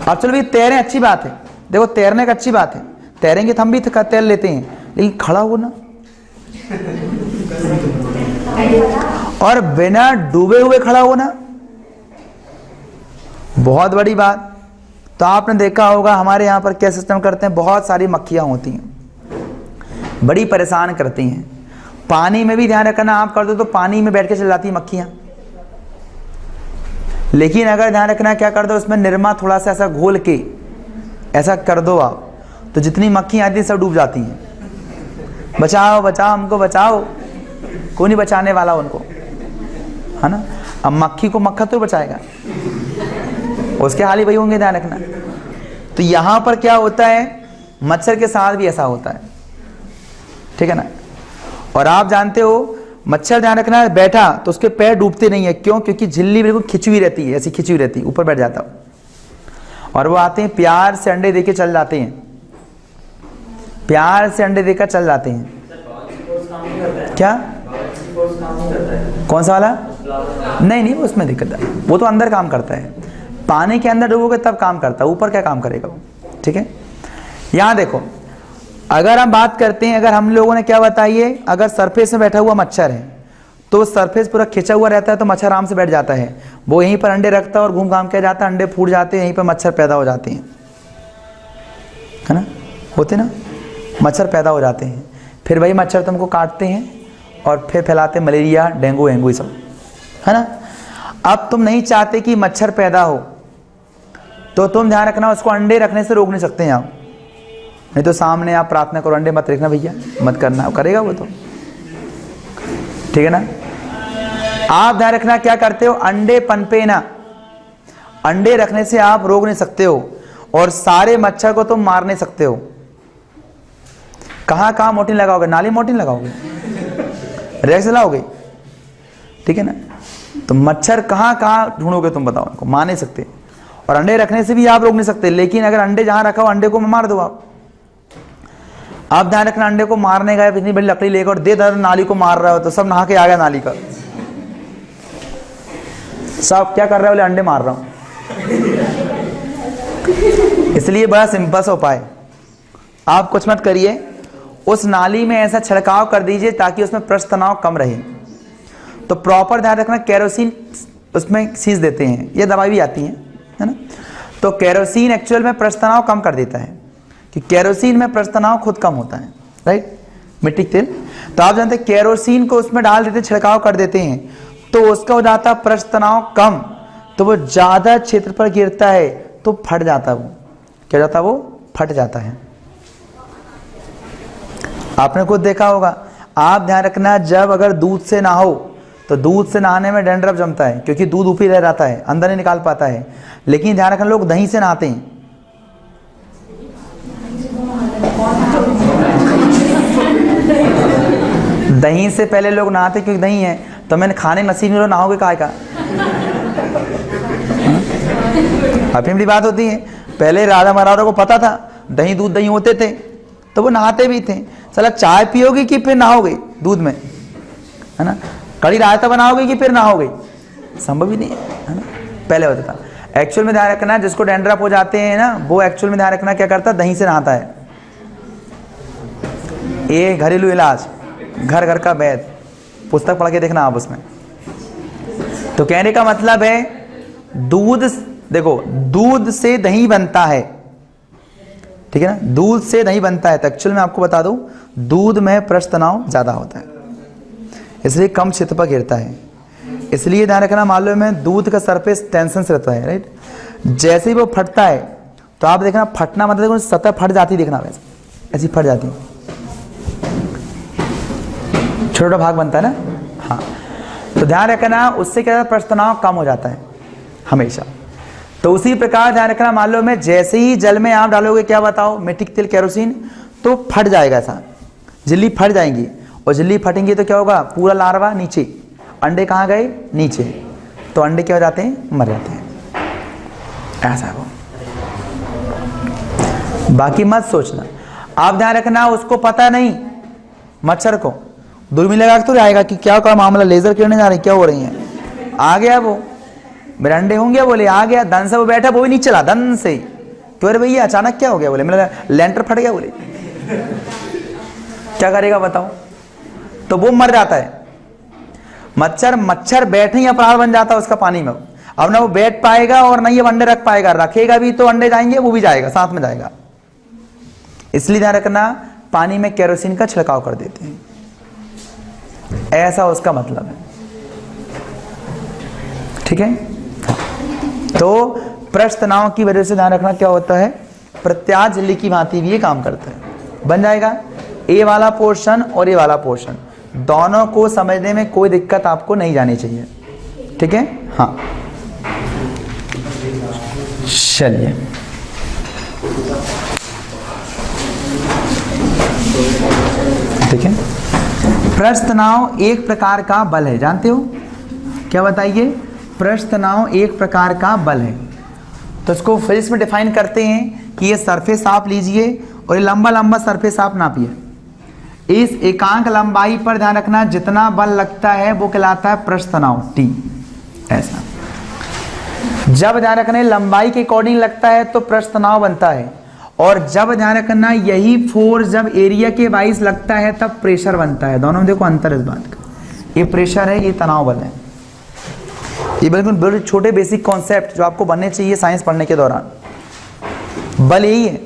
अब चलो भी तैरें, अच्छी बात है, देखो तैरने का अच्छी बात है, तैरेंगे तो हम भी तैर लेते हैं, लेकिन खड़ा हो ना, और बिना डूबे हुए खड़ा हो ना, बहुत बड़ी बात। तो आपने देखा होगा हमारे यहाँ पर क्या सिस्टम करते हैं, बहुत सारी मक्खियाँ होती हैं, बड़ी परेशान करती हैं। पानी में भी ध्यान रखना, आप कर दो तो पानी में बैठ के चल जाती हैं मक्खियाँ। लेकिन अगर ध्यान रखना क्या कर दो, उसमें निरमा थोड़ा सा ऐसा घोल के ऐसा कर दो आप, तो जितनी मक्खियाँ आती हैं सब डूब जाती हैं। बचाओ बचाओ हमको बचाओ, कोई नहीं बचाने वाला उनको, है ना। अब मक्खी को मक्खा तो बचाएगा, उसके हाल ही वही होंगे, ध्यान रखना। तो यहां पर क्या होता है, मच्छर के साथ भी ऐसा होता है, ठीक है ना। और आप जानते हो मच्छर ध्यान रखना है बैठा तो उसके पैर डूबते नहीं है, क्यों, क्योंकि झिल्ली बिल्कुल खिंची हुई रहती है, ऐसी खिंची हुई रहती है, ऊपर बैठ जाता और वो आते हैं प्यार से अंडे देके चल जाते हैं, प्यार से अंडे देकर चल जाते हैं। क्या, कौन सा वाला, नहीं नहीं उसमें दिक्कत है, वो तो अंदर काम करता है, पानी के अंदर डूबोगे तब काम करता है, ऊपर क्या काम करेगा वो, ठीक है। यहां देखो, अगर हम बात करते हैं, अगर हम लोगों ने क्या बताइए, अगर सरफेस में बैठा हुआ मच्छर है तो सरफेस पूरा खिंचा हुआ रहता है, तो मच्छर आराम से बैठ जाता है, वो यहीं पर अंडे रखता है और घूम घाम के जाता है, अंडे फूट जाते हैं, यहीं पर मच्छर पैदा हो जाते हैं, है ना, होते ना, मच्छर पैदा हो जाते हैं। फिर वही मच्छर तुमको काटते हैं और फिर फैलाते हैं मलेरिया, डेंगू वेंगू, ये सब, है ना। अब तुम नहीं चाहते कि मच्छर पैदा हो, तो तुम ध्यान रखना उसको अंडे रखने से रोक नहीं सकते हैं आप, नहीं तो सामने आप प्रार्थना करो अंडे मत रखना भैया, मत करना, करेगा वो तो, ठीक है ना। आप ध्यान रखना क्या करते हो, अंडे पनपे ना, अंडे रखने से आप रोक नहीं सकते हो और सारे मच्छर को तुम मार नहीं सकते हो। कहाँ कहाँ मोर्टीन लगाओगे, नाली मोर्टीन लगाओगे, रेक्स लाओगे, ठीक है ना। तो मच्छर कहाँ कहाँ ढूंढोगे तुम, बताओ, उनको मार नहीं सकते। और अंडे रखने से भी आप रोक नहीं सकते, लेकिन अगर अंडे जहां रखा हो अंडे को मार दो आप ध्यान रखना, अंडे को मारने गए इतनी बड़ी लकड़ी लेकर और दे दर नाली को मार रहा हो तो सब नहा के आ गया नाली का, सब क्या कर रहे हो, बोले अंडे मार रहा हूं। इसलिए बड़ा सिंपल सा उपाय, आप कुछ मत करिए, उस नाली में ऐसा छिड़काव कर दीजिए ताकि उसमें पृष्ठ तनाव कम रहे। तो प्रॉपर ध्यान रखना, केरोसिन उसमें सींच देते हैं, ये दवाई भी आती है ना। तो केरोसिन एक्चुअल में पृष्ठ तनाव कम कर देता है, कि केरोसिन में पृष्ठ तनाव खुद कम होता है, राइट, मिट्टी के तेल। तो आप जानते हैं केरोसिन को उसमें डाल देते, छिड़काव कर देते हैं, तो उसका हो जाता है पृष्ठ तनाव कम, तो वो ज्यादा क्षेत्र पर गिरता है तो फट जाता है। वो क्या जाता है, वो फट जाता है। आपने खुद देखा होगा, आप ध्यान रखना, जब अगर दूध से नहाओ तो दूध से नहाने में डैंड्रफ जमता है, क्योंकि दूध ऊपर रह जाता है, अंदर नहीं निकाल पाता है। लेकिन ध्यान रखना, लोग दही से नहाते हैं। दही से पहले लोग नहाते क्योंकि दही है, तो मैंने खाने नसीब में नहाओगे काहे का? अपनी बात होती है। पहले राजा महाराजा को पता था दही दूध दही होते थे, तो वो नहाते भी थे। साला चाय पियोगे कि फिर नहाओगे दूध में, है ना? कड़ी रायता बनाओगे कि फिर नहाओगे? संभव ही नहीं है ना? पहले होता था। एक्चुअल में ध्यान रखना, जिसको डैंड्रफ हो जाते हैं ना, वो एक्चुअल में ध्यान रखना क्या करता है, दही से नहाता है। ये घरेलू इलाज, घर घर का वैद, पुस्तक पढ़ के देखना आप उसमें। तो कहने का मतलब है, दूध, देखो दूध से दही बनता है, ठीक है ना, दूध से दही बनता है। तो एक्चुअल में आपको बता दूं, दूध में पृष्ठ तनाव ज्यादा होता है, इसलिए कम क्षेत्र पर गिरता है। इसलिए ध्यान रखना, मालूम है दूध का सरफेस टेंशन से रहता है, राइट। जैसे ही वो फटता है तो आप देखना, फटना मतलब देखो सतह फट जाती, देखना वैसे ऐसी फट जाती, छोटा भाग बनता है ना, हाँ। तो ध्यान रखना, उससे क्या होता है, पृष्ठ तनाव कम हो जाता है हमेशा। तो उसी प्रकार ध्यान रखना, मालूम है जैसे ही जल में आप डालोगे, क्या बताओ, मिट्टी के तेल, केरोसिन, तो फट जाएगा, ऐसा झिल्ली फट जाएंगी। और झिल्ली फटेंगी तो क्या होगा, पूरा लार्वा नीचे, अंडे कहाँ गए, नीचे, तो अंडे क्या हो जाते हैं, मर जाते हैं। ऐसा है वो। बाकी मत सोचना, आप ध्यान रखना, उसको पता नहीं, मच्छर को दूरबीन लगा के तो आएगा कि क्या का मामला, लेजर किरणें जा रही, क्या हो रही हैं, आ गया वो, मेरे अंडे होंगे, बोले आ गया, धन से वो बैठा, वो भी नहीं चला, धन से, क्यों रे भैया अचानक क्या हो गया, बोले मेरा लेंटर फट गया, बोले क्या करेगा बताओ, तो वो मर जाता है। मच्छर बैठने ही अपराध बन जाता है उसका पानी में। अब ना वो बैठ पाएगा और ना ये अंडे रख पाएगा, रखेगा भी तो अंडे जाएंगे, वो भी जाएगा, साथ में जाएगा। इसलिए ध्यान रखना, पानी में केरोसिन का छिड़काव कर देते हैं, ऐसा उसका मतलब है, ठीक है। तो पृष्ठ तनाव की वजह से ध्यान रखना क्या होता है, प्रत्यास्थ झिल्ली की भांति भी ये काम करता है। बन जाएगा ए वाला पोर्शन और ये वाला पोर्शन, दोनों को समझने में कोई दिक्कत आपको नहीं जानी चाहिए, ठीक है। हाँ चलिए, ठीक है। पृष्ठ तनाव एक प्रकार का बल है, जानते हो क्या, बताइए। पृष्ठ तनाव एक प्रकार का बल है। तो इसको फिजिक्स में डिफाइन करते हैं कि ये सरफेस आप लीजिए और ये लंबा लंबा सरफेस आप नापिए, इस एकांक लंबाई पर ध्यान रखना जितना बल लगता है वो कहलाता है पृष्ठ तनाव, टी। ऐसा जब ध्यान रखना लंबाई के अकॉर्डिंग लगता है तो पृष्ठ तनाव बनता है, और जब ध्यान रखना यही फोर्स जब एरिया के वाइज लगता है तब प्रेशर बनता है। दोनों में देखो अंतर इस बात का, ये प्रेशर है, ये तनाव बल है। ये बिल्कुल छोटे बेसिक कॉन्सेप्ट जो आपको बनने चाहिए साइंस पढ़ने के दौरान, बल यही है।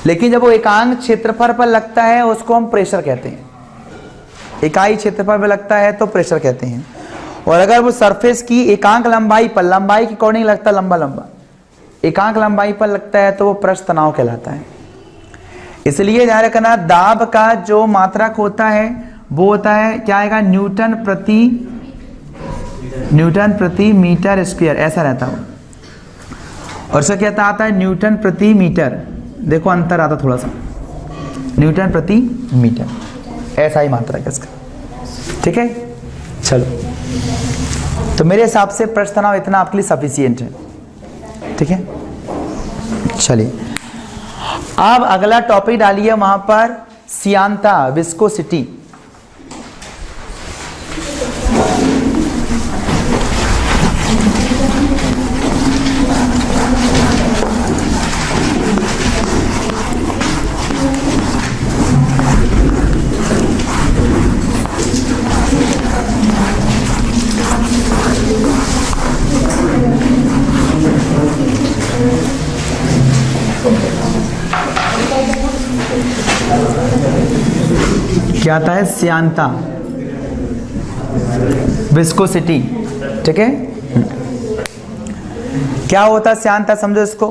लेकिन जब वो एकांक क्षेत्रफल पर लगता है उसको हम प्रेशर कहते हैं, इकाई क्षेत्रफल पर लगता है तो प्रेशर कहते हैं। और अगर वो सरफेस की एकांक लंबाई पर, लंबाई के अकॉर्डिंग लगता है, लंबा लंबा एकांक लंबाई पर लगता है तो वो पृष्ठ तनाव कहलाता है। इसलिए ध्यान रखना, दाब का जो मात्रक होता है वो होता है क्या आएगा, न्यूटन प्रति मीटर स्क्वायर, ऐसा रहता है। और इसका क्या आता है, न्यूटन प्रति मीटर, देखो अंतर आता थोड़ा सा, न्यूटन प्रति मीटर, ऐसा ही मात्रक है इसका, ठीक है। चलो, तो मेरे हिसाब से पृष्ठ तनाव इतना आपके लिए सफिशिएंट है, ठीक है। चलिए, अब अगला टॉपिक डालिए वहां पर, सियांता, विस्कोसिटी। क्या आता है? श्यानता, विस्कोसिटी। ठीक है, क्या होता है श्यानता, समझो इसको।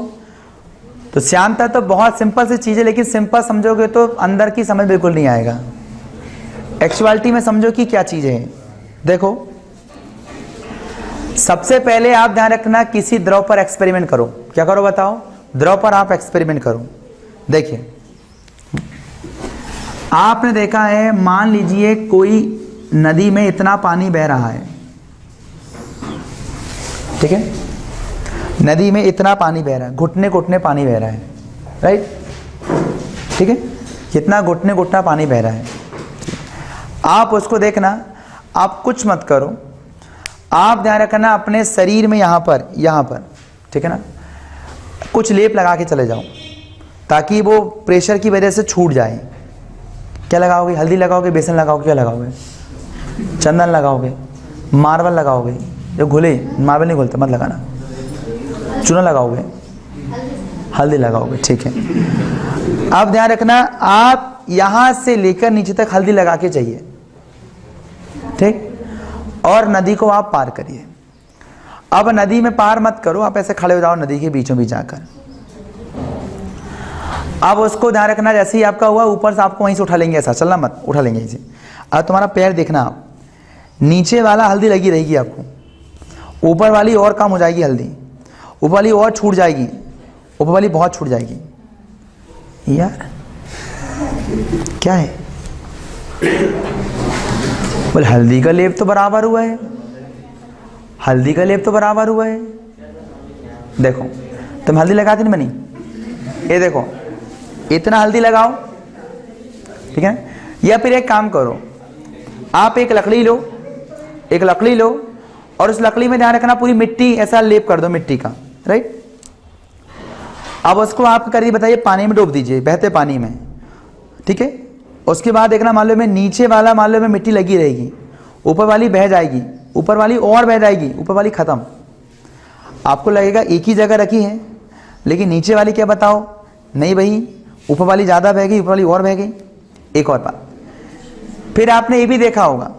तो श्यानता तो बहुत सिंपल सी चीज है, लेकिन सिंपल समझोगे तो अंदर की समझ बिल्कुल नहीं आएगा। एक्चुअलिटी में समझो कि क्या चीज है। देखो, सबसे पहले आप ध्यान रखना, किसी द्रव पर एक्सपेरिमेंट करो। क्या करो बताओ? द्रव पर आप एक्सपेरिमेंट करो। देखिए, आपने देखा है, मान लीजिए कोई नदी में इतना पानी बह रहा है। ठीक है, नदी में इतना पानी बह रहा है, घुटने घुटने पानी बह रहा है, राइट? ठीक है, कितना घुटने घुटना पानी बह रहा है। आप उसको देखना, आप कुछ मत करो, आप ध्यान रखना अपने शरीर में यहाँ पर, ठीक है ना, कुछ लेप लगा के चले जाओ, ताकि वो प्रेशर की वजह से छूट जाए। क्या लगाओगे? हल्दी लगाओगे, बेसन लगाओगे, क्या लगाओगे? चंदन लगाओगे, मार्बल लगाओगे, जो घुले, मार्बल नहीं घुलता, मत लगाना। चूना लगाओगे, हल्दी लगाओगे, ठीक है। अब ध्यान रखना, आप यहां से लेकर नीचे तक हल्दी लगा के चाहिए, ठीक। और नदी को आप पार करिए। अब नदी में पार मत करो, आप ऐसे खड़े हो जाओ नदी के बीचों बीच जाकर। अब उसको ध्यान रखना, जैसे ही आपका हुआ ऊपर से आपको वहीं से उठा लेंगे, ऐसा चलना मत, उठा लेंगे इसे। अब तुम्हारा पैर देखना, आप नीचे वाला हल्दी लगी रहेगी आपको, ऊपर वाली और कम हो जाएगी हल्दी, ऊपर वाली और छूट जाएगी, ऊपर वाली बहुत छूट जाएगी। यार क्या है? बोले हल्दी का लेप तो बराबर हुआ है, हल्दी का लेप तो बराबर हुआ है। देखो तुम हल्दी लगाती नहीं बनी, ये देखो इतना हल्दी लगाओ, ठीक है। या फिर एक काम करो, आप एक लकड़ी लो, एक लकड़ी लो और उस लकड़ी में ध्यान रखना पूरी मिट्टी ऐसा लेप कर दो मिट्टी का, राइट। अब उसको आप करिए, बताइए, पानी में डूब दीजिए, बहते पानी में, ठीक है। उसके बाद देखना, मान लो में नीचे वाला मान लो में मिट्टी लगी रहेगी, ऊपर वाली बह जाएगी, ऊपर वाली और बह जाएगी, ऊपर वाली खत्म। आपको लगेगा एक ही जगह रखी है, लेकिन नीचे वाली क्या बताओ, नहीं भाई ऊपर वाली ज़्यादा बह गई, ऊपर वाली और बह गई। एक और बात, फिर आपने ये भी देखा होगा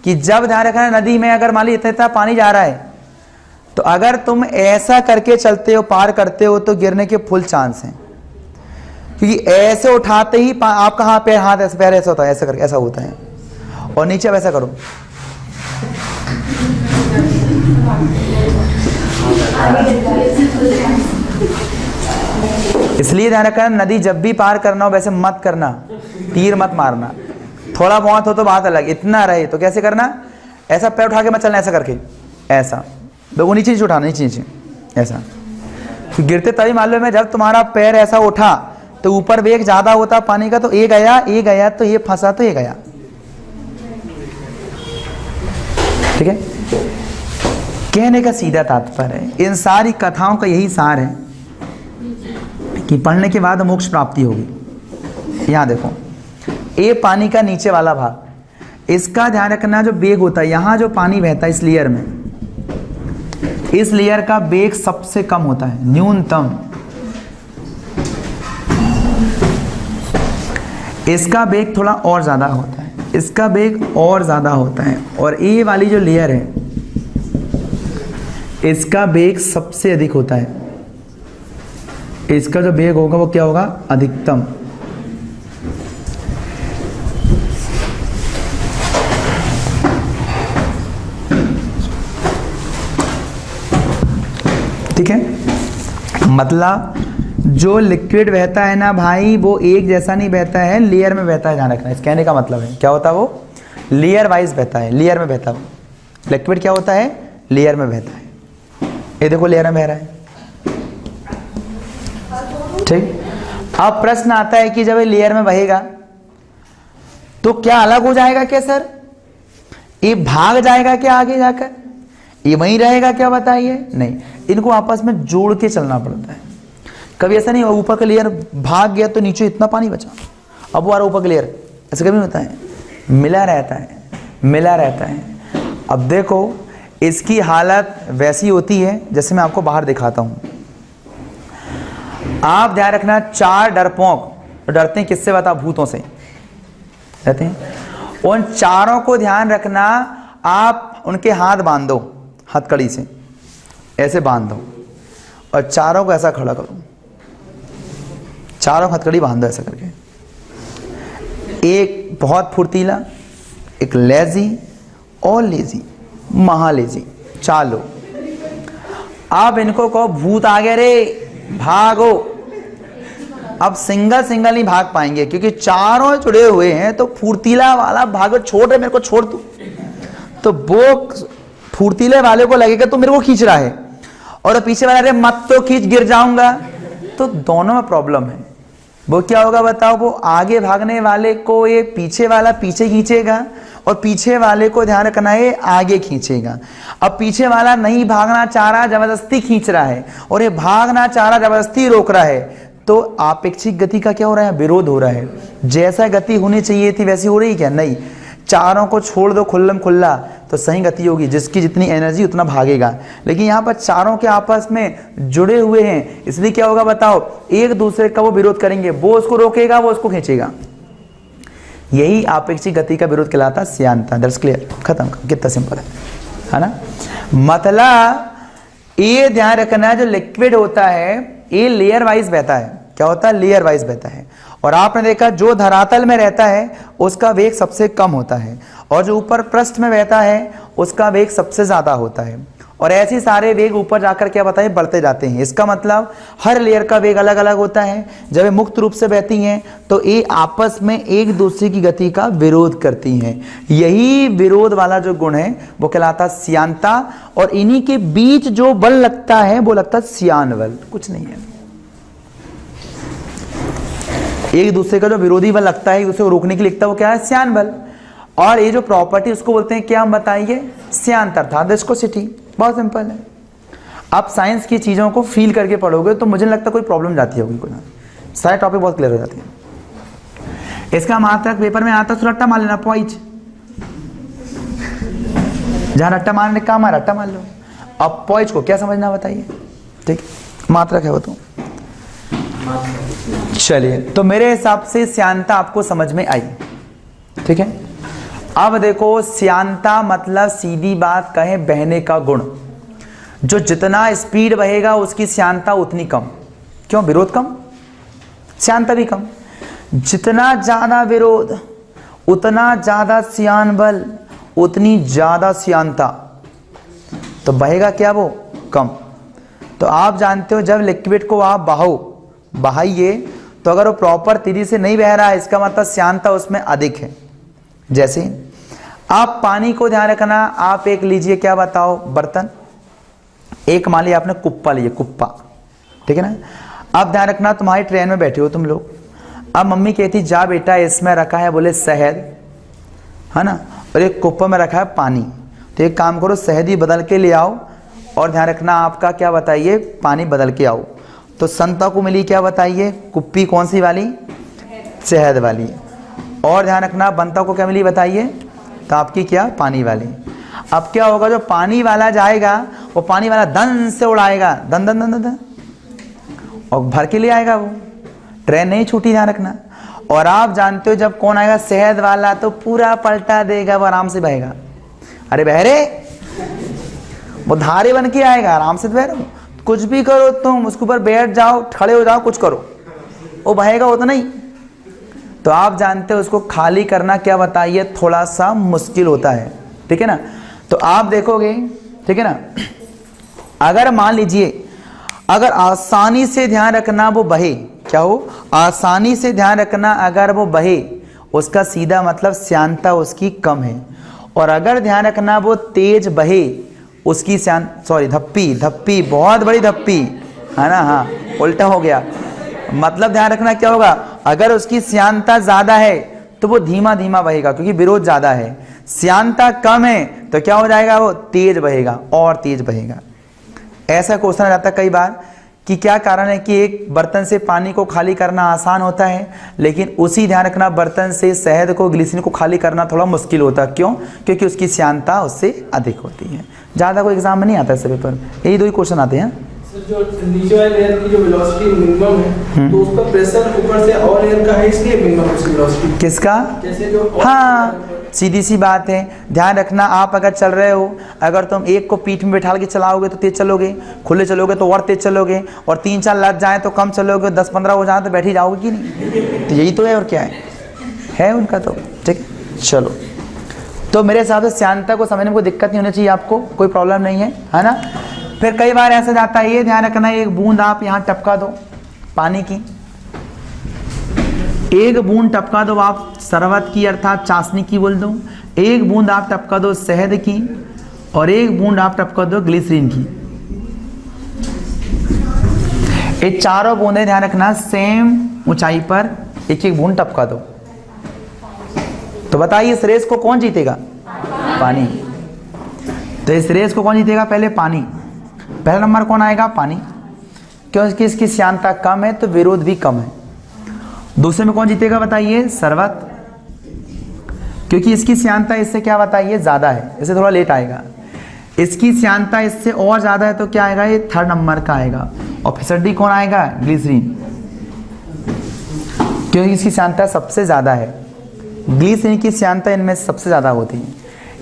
कि जब ध्यान रखना नदी में अगर मान ली इतना पानी जा रहा है, तो अगर तुम ऐसा करके चलते हो, पार करते हो, तो गिरने के फुल चांस हैं, क्योंकि ऐसे उठाते ही आपका हाथ पैर, हाथ ऐसे पैर ऐसा होता है, ऐसा करके ऐसा होता है, और नीचे वैसा करो, इसलिए ध्यान रखना नदी जब भी पार करना हो वैसे मत करना, तीर मत मारना। थोड़ा बहुत हो तो बात अलग, इतना रहे तो कैसे करना, ऐसा पैर उठा के मत चलना, ऐसा करके ऐसा, वो नीचे नीचे उठाना, नीचे नीचे ऐसा। तो गिरते तभी मालूम है, जब तुम्हारा पैर ऐसा उठा तो ऊपर वेग ज्यादा होता पानी का, तो ये गया तो ये फंसा तो ये गया, ठीक है। कहने का सीधा तात्पर्य है, इन सारी कथाओं का यही सार है कि पढ़ने के बाद मोक्ष प्राप्ति होगी। यहाँ देखो, ये पानी का नीचे वाला भाग, इसका ध्यान रखना, जो बेग होता है, यहाँ जो पानी बहता है इस लेयर में, इस लेयर का बेग सबसे कम होता है, न्यूनतम। इसका बेग थोड़ा और ज्यादा होता है, इसका बेग और ज्यादा होता है, और ये वाली जो लेयर है इसका बेग सबसे अधिक होता है। इसका जो बेग होगा वो क्या होगा, अधिकतम। ठीक है, मतलब जो लिक्विड बहता है ना भाई, वो एक जैसा नहीं बहता है, लेयर में बहता है, ध्यान रखना। इस कहने का मतलब है क्या होता है, वो लेयर वाइज बहता है, लेयर में बहता है। लिक्विड क्या होता है, लेयर में बहता है। ये देखो लेयर में बह रहा है, ठीक। अब प्रश्न आता है कि जब ये लेयर में बहेगा तो क्या अलग हो जाएगा क्या सर, ये भाग जाएगा क्या आगे जाकर, ये वहीं रहेगा क्या, बताइए। नहीं, इनको आपस में जोड़ के चलना पड़ता है। कभी ऐसा नहीं ऊपर का लेयर भाग गया तो नीचे इतना पानी बचा, अब वो आ रहा ऊपर का लेयर, ऐसा कभी नहीं होता है, मिला रहता है, मिला रहता है। अब देखो इसकी हालत वैसी होती है जैसे मैं आपको बाहर दिखाता हूं। आप ध्यान रखना, 4 डरपोक डरते हैं किससे, बता, भूतों से। रहते हैं। उन चारों को ध्यान रखना, आप उनके हाथ बांध दो, हथकड़ी से ऐसे बांध दो और चारों को ऐसा खड़ा करो, चारों हथकड़ी बांध दो ऐसा करके। एक बहुत फुर्तीला, एक लेजी और लेजी, महालेजी, चालो। आप इनको कहो भूत आ गए रे, भागो। अब सिंगल सिंगल नहीं भाग पाएंगे क्योंकि चारों जुड़े हुए हैं, तो फुर्तीला वाला भागो, छोड़ रहे, मेरे को छोड़ तू, तो वो फुर्तीले वाले को लगेगा तो मेरे को खींच रहा है, और पीछे वाला अरे मत तो खींच, गिर जाऊंगा। तो दोनों में प्रॉब्लम है। वो क्या होगा बताओ, वो आगे भागने वाले को ये पीछे वाला पीछे खींचेगा और पीछे वाले को ध्यान रखना है आगे खींचेगा। अब पीछे वाला नहीं भागना चाह रहा, जबरदस्ती खींच रहा है, और ये भागना चाह रहा, जबरदस्ती रोक रहा है, तो आपेक्षिक गति का क्या हो रहा है, विरोध हो रहा है। जैसा गति होनी चाहिए थी वैसी हो रही क्या, नहीं। चारों को छोड़ दो खुल्लम खुल्ला तो सही गति होगी, जिसकी जितनी एनर्जी उतना भागेगा। लेकिन यहाँ पर चारों के आपस में जुड़े हुए हैं, इसलिए क्या होगा बताओ, एक दूसरे का वो विरोध करेंगे, वो उसको रोकेगा, वो उसको खींचेगा। यही आपेक्षिक गति का विरोध कहलाता श्यानता। दैट्स क्लियर, खत्म, कितना सिंपल है ना। मतलब ये ध्यान रखना, जो लिक्विड होता है ये लेयर वाइज बहता है। क्या होता है, लेयर वाइज बहता है। और आपने देखा जो धरातल में रहता है उसका वेग सबसे कम होता है, और जो ऊपर पृष्ठ में बहता है उसका वेग सबसे ज्यादा होता है। और ऐसे सारे वेग ऊपर जाकर क्या बताइए, बढ़ते जाते हैं। इसका मतलब हर लेयर का वेग अलग अलग होता है। जब ये मुक्त रूप से बहती हैं तो ये आपस में एक दूसरे की गति का विरोध करती हैं। यही विरोध वाला जो गुण है वो कहलाता श्यानता, और इन्हीं के बीच जो बल लगता है वो लगता है श्यान बल, कुछ नहीं है। एक दूसरे का जो विरोधी बल लगता है, एक दूसरे को रोकने के लिए लगता है, वो क्या है, श्यान बल। और ये जो प्रॉपर्टी उसको बोलते हैं क्या, हम बताइए, श्यानता अर्थात विस्कोसिटी। बहुत सिंपल है। आप साइंस की चीजों को फील करके पढ़ोगे तो मुझे नहीं लगता कोई प्रॉब्लम जाती होगी, कोई सारे टॉपिक बहुत क्लियर हो जाते हैं। इसका मात्रक पेपर में आता तो रट्टा मार लेना, पॉइंट जहां रट्टा मारने का काम है रट्टा मार लो। अब पॉइंट को क्या समझना बताइए, ठीक, मात्रक है वो तो। चलिए, तो मेरे हिसाब से श्यानता आपको समझ में आई, ठीक है। अब देखो, श्यानता मतलब सीधी बात कहें बहने का गुण। जो जितना स्पीड बहेगा उसकी श्यानता उतनी कम। क्यों, विरोध कम, श्यानता भी कम। जितना ज्यादा विरोध उतना ज्यादा श्यान बल, उतनी ज्यादा श्यानता, तो बहेगा क्या, वो कम। तो आप जानते हो जब लिक्विड को आप बहाइए तो अगर वो प्रॉपर तेजी से नहीं बह रहा है, इसका मतलब श्यानता उसमें अधिक है। जैसे आप पानी को ध्यान रखना, आप एक लीजिए, क्या बताओ, बर्तन, एक मान लिया आपने कुप्पा लिए, कुप्पा, ठीक है ना। अब ध्यान रखना, तुम्हारी ट्रेन में बैठे हो तुम लोग, अब मम्मी कहती जा बेटा इसमें रखा है बोले शहद, है ना, और एक कुप्पा में रखा है पानी। तो एक काम करो, शहद ही बदल के ले आओ, और ध्यान रखना आपका क्या बताइए, पानी बदल के आओ। तो संता को मिली क्या बताइए, कुप्पी कौन सी वाली, शहद वाली। और ध्यान रखना बंता को क्या मिली बताइए, तो आपकी क्या, पानी वाली। अब क्या होगा, जो पानी वाला जाएगा वो पानी वाला धन से उड़ाएगा, धन धन धन धन, और भर के ले आएगा, वो ट्रेन नहीं छूटी, ध्यान रखना। और आप जानते हो जब कौन आएगा, शहद वाला, तो पूरा पलटा देगा, वो आराम से बहेगा। अरे बहरे, वो धारे बन के आएगा, आराम से बह रहा हूं, कुछ भी करो तुम, उसके ऊपर बैठ जाओ, खड़े हो जाओ, कुछ करो, वो बहेगा, वो तो नहीं। तो आप जानते हो उसको खाली करना क्या बताइए, थोड़ा सा मुश्किल होता है, ठीक है ना। तो आप देखोगे, ठीक है ना, अगर मान लीजिए अगर आसानी से ध्यान रखना वो बहे, क्या हो, आसानी से ध्यान रखना, अगर वो बहे उसका सीधा मतलब श्यानता उसकी कम है। और अगर ध्यान रखना वो तेज बहे उसकी धप्पी, बहुत बड़ी धप्पी है ना, हाँ उल्टा हो गया, मतलब ध्यान रखना क्या होगा, अगर उसकी श्यानता ज्यादा है तो वो धीमा धीमा बहेगा क्योंकि विरोध ज्यादा है। श्यानता कम है तो क्या हो जाएगा, वो तेज बहेगा, और तेज बहेगा। ऐसा क्वेश्चन आता है कई बार कि क्या कारण है कि एक बर्तन से पानी को खाली करना आसान होता है, लेकिन उसी ध्यान रखना बर्तन से शहद को, ग्लिसरीन को खाली करना थोड़ा मुश्किल होता है। क्यों, क्योंकि उसकी श्यानता उससे अधिक होती है। ज़्यादा कोई एग्जाम में नहीं आता है पेपर, यही दो ही क्वेश्चन आते हैं। जो नीचे वाले लेयर की जो वेलोसिटी मिनिमम है तो उसका प्रेशर ऊपर से और लेयर का है इसलिए मिनिमम उसकी वेलोसिटी किसका? जैसे जो हाँ, सीधी सी बात है। ध्यान रखना, आप अगर चल रहे हो, अगर तुम एक को पीठ में बैठा के चलाओगे तो तेज चलोगे, खुले चलोगे तो और तेज चलोगे, और 3-4 लग जाए तो कम चलोगे, 10-15 हो जाए तो बैठ ही जाओगे कि नहीं? तो यही तो है, और क्या है उनका तो। ठीक है, चलो। तो मेरे हिसाब से श्यानता को समझने में कोई दिक्कत नहीं होनी चाहिए, आपको कोई प्रॉब्लम नहीं है ना। फिर कई बार ऐसा जाता है, ये ध्यान रखना, एक बूंद आप यहाँ टपका दो पानी की, एक बूंद टपका दो आप शरबत की अर्थात चाशनी की बोल दो, एक बूंद आप टपका दो शहद की, और एक बूंद आप टपका दो ग्लिसरीन की। ये चारों बूंदें ध्यान रखना सेम ऊंचाई पर एक एक बूंद टपका दो। तो बताइए इस रेस को कौन जीतेगा? पानी। तो इस रेस को कौन जीतेगा? पहले पानी। पहला नंबर कौन आएगा? पानी, क्योंकि इसकी श्यानता कम है तो विरोध भी कम है। दूसरे में कौन जीतेगा बताइए? शरबत, क्योंकि इसकी श्यानता इससे क्या बताइए ज्यादा है, इससे थोड़ा लेट आएगा। इसकी श्यानता इससे और ज्यादा है तो क्या आएगा? ये 3rd नंबर का आएगा। और फिसड्डी कौन आएगा? ग्लिसरीन, क्योंकि इसकी श्यानता सबसे ज्यादा है। ग्लिसरीन की श्यानता इनमें सबसे ज्यादा होती है।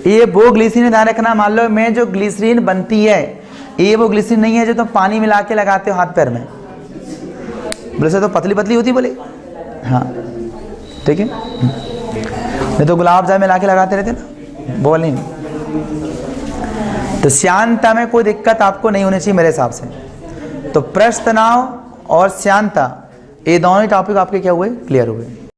ये वो ग्लिसरीन, ध्यान रखना, मान लो में जो ग्लिसरीन बनती है ये वो ग्लिसरीन नहीं है जो तुम पानी मिला के लगाते हो हाथ पैर में। बोले से तो पतली पतली होती, बोले हाँ ठीक है, नहीं तो गुलाब जामुन मिला के लगाते रहते ना, बोल नहीं। तो श्यानता में कोई दिक्कत आपको नहीं होनी चाहिए मेरे हिसाब से। तो पृष्ठ तनाव और श्यानता ये दोनों ही टॉपिक आपके क्या हुए? क्लियर हुए।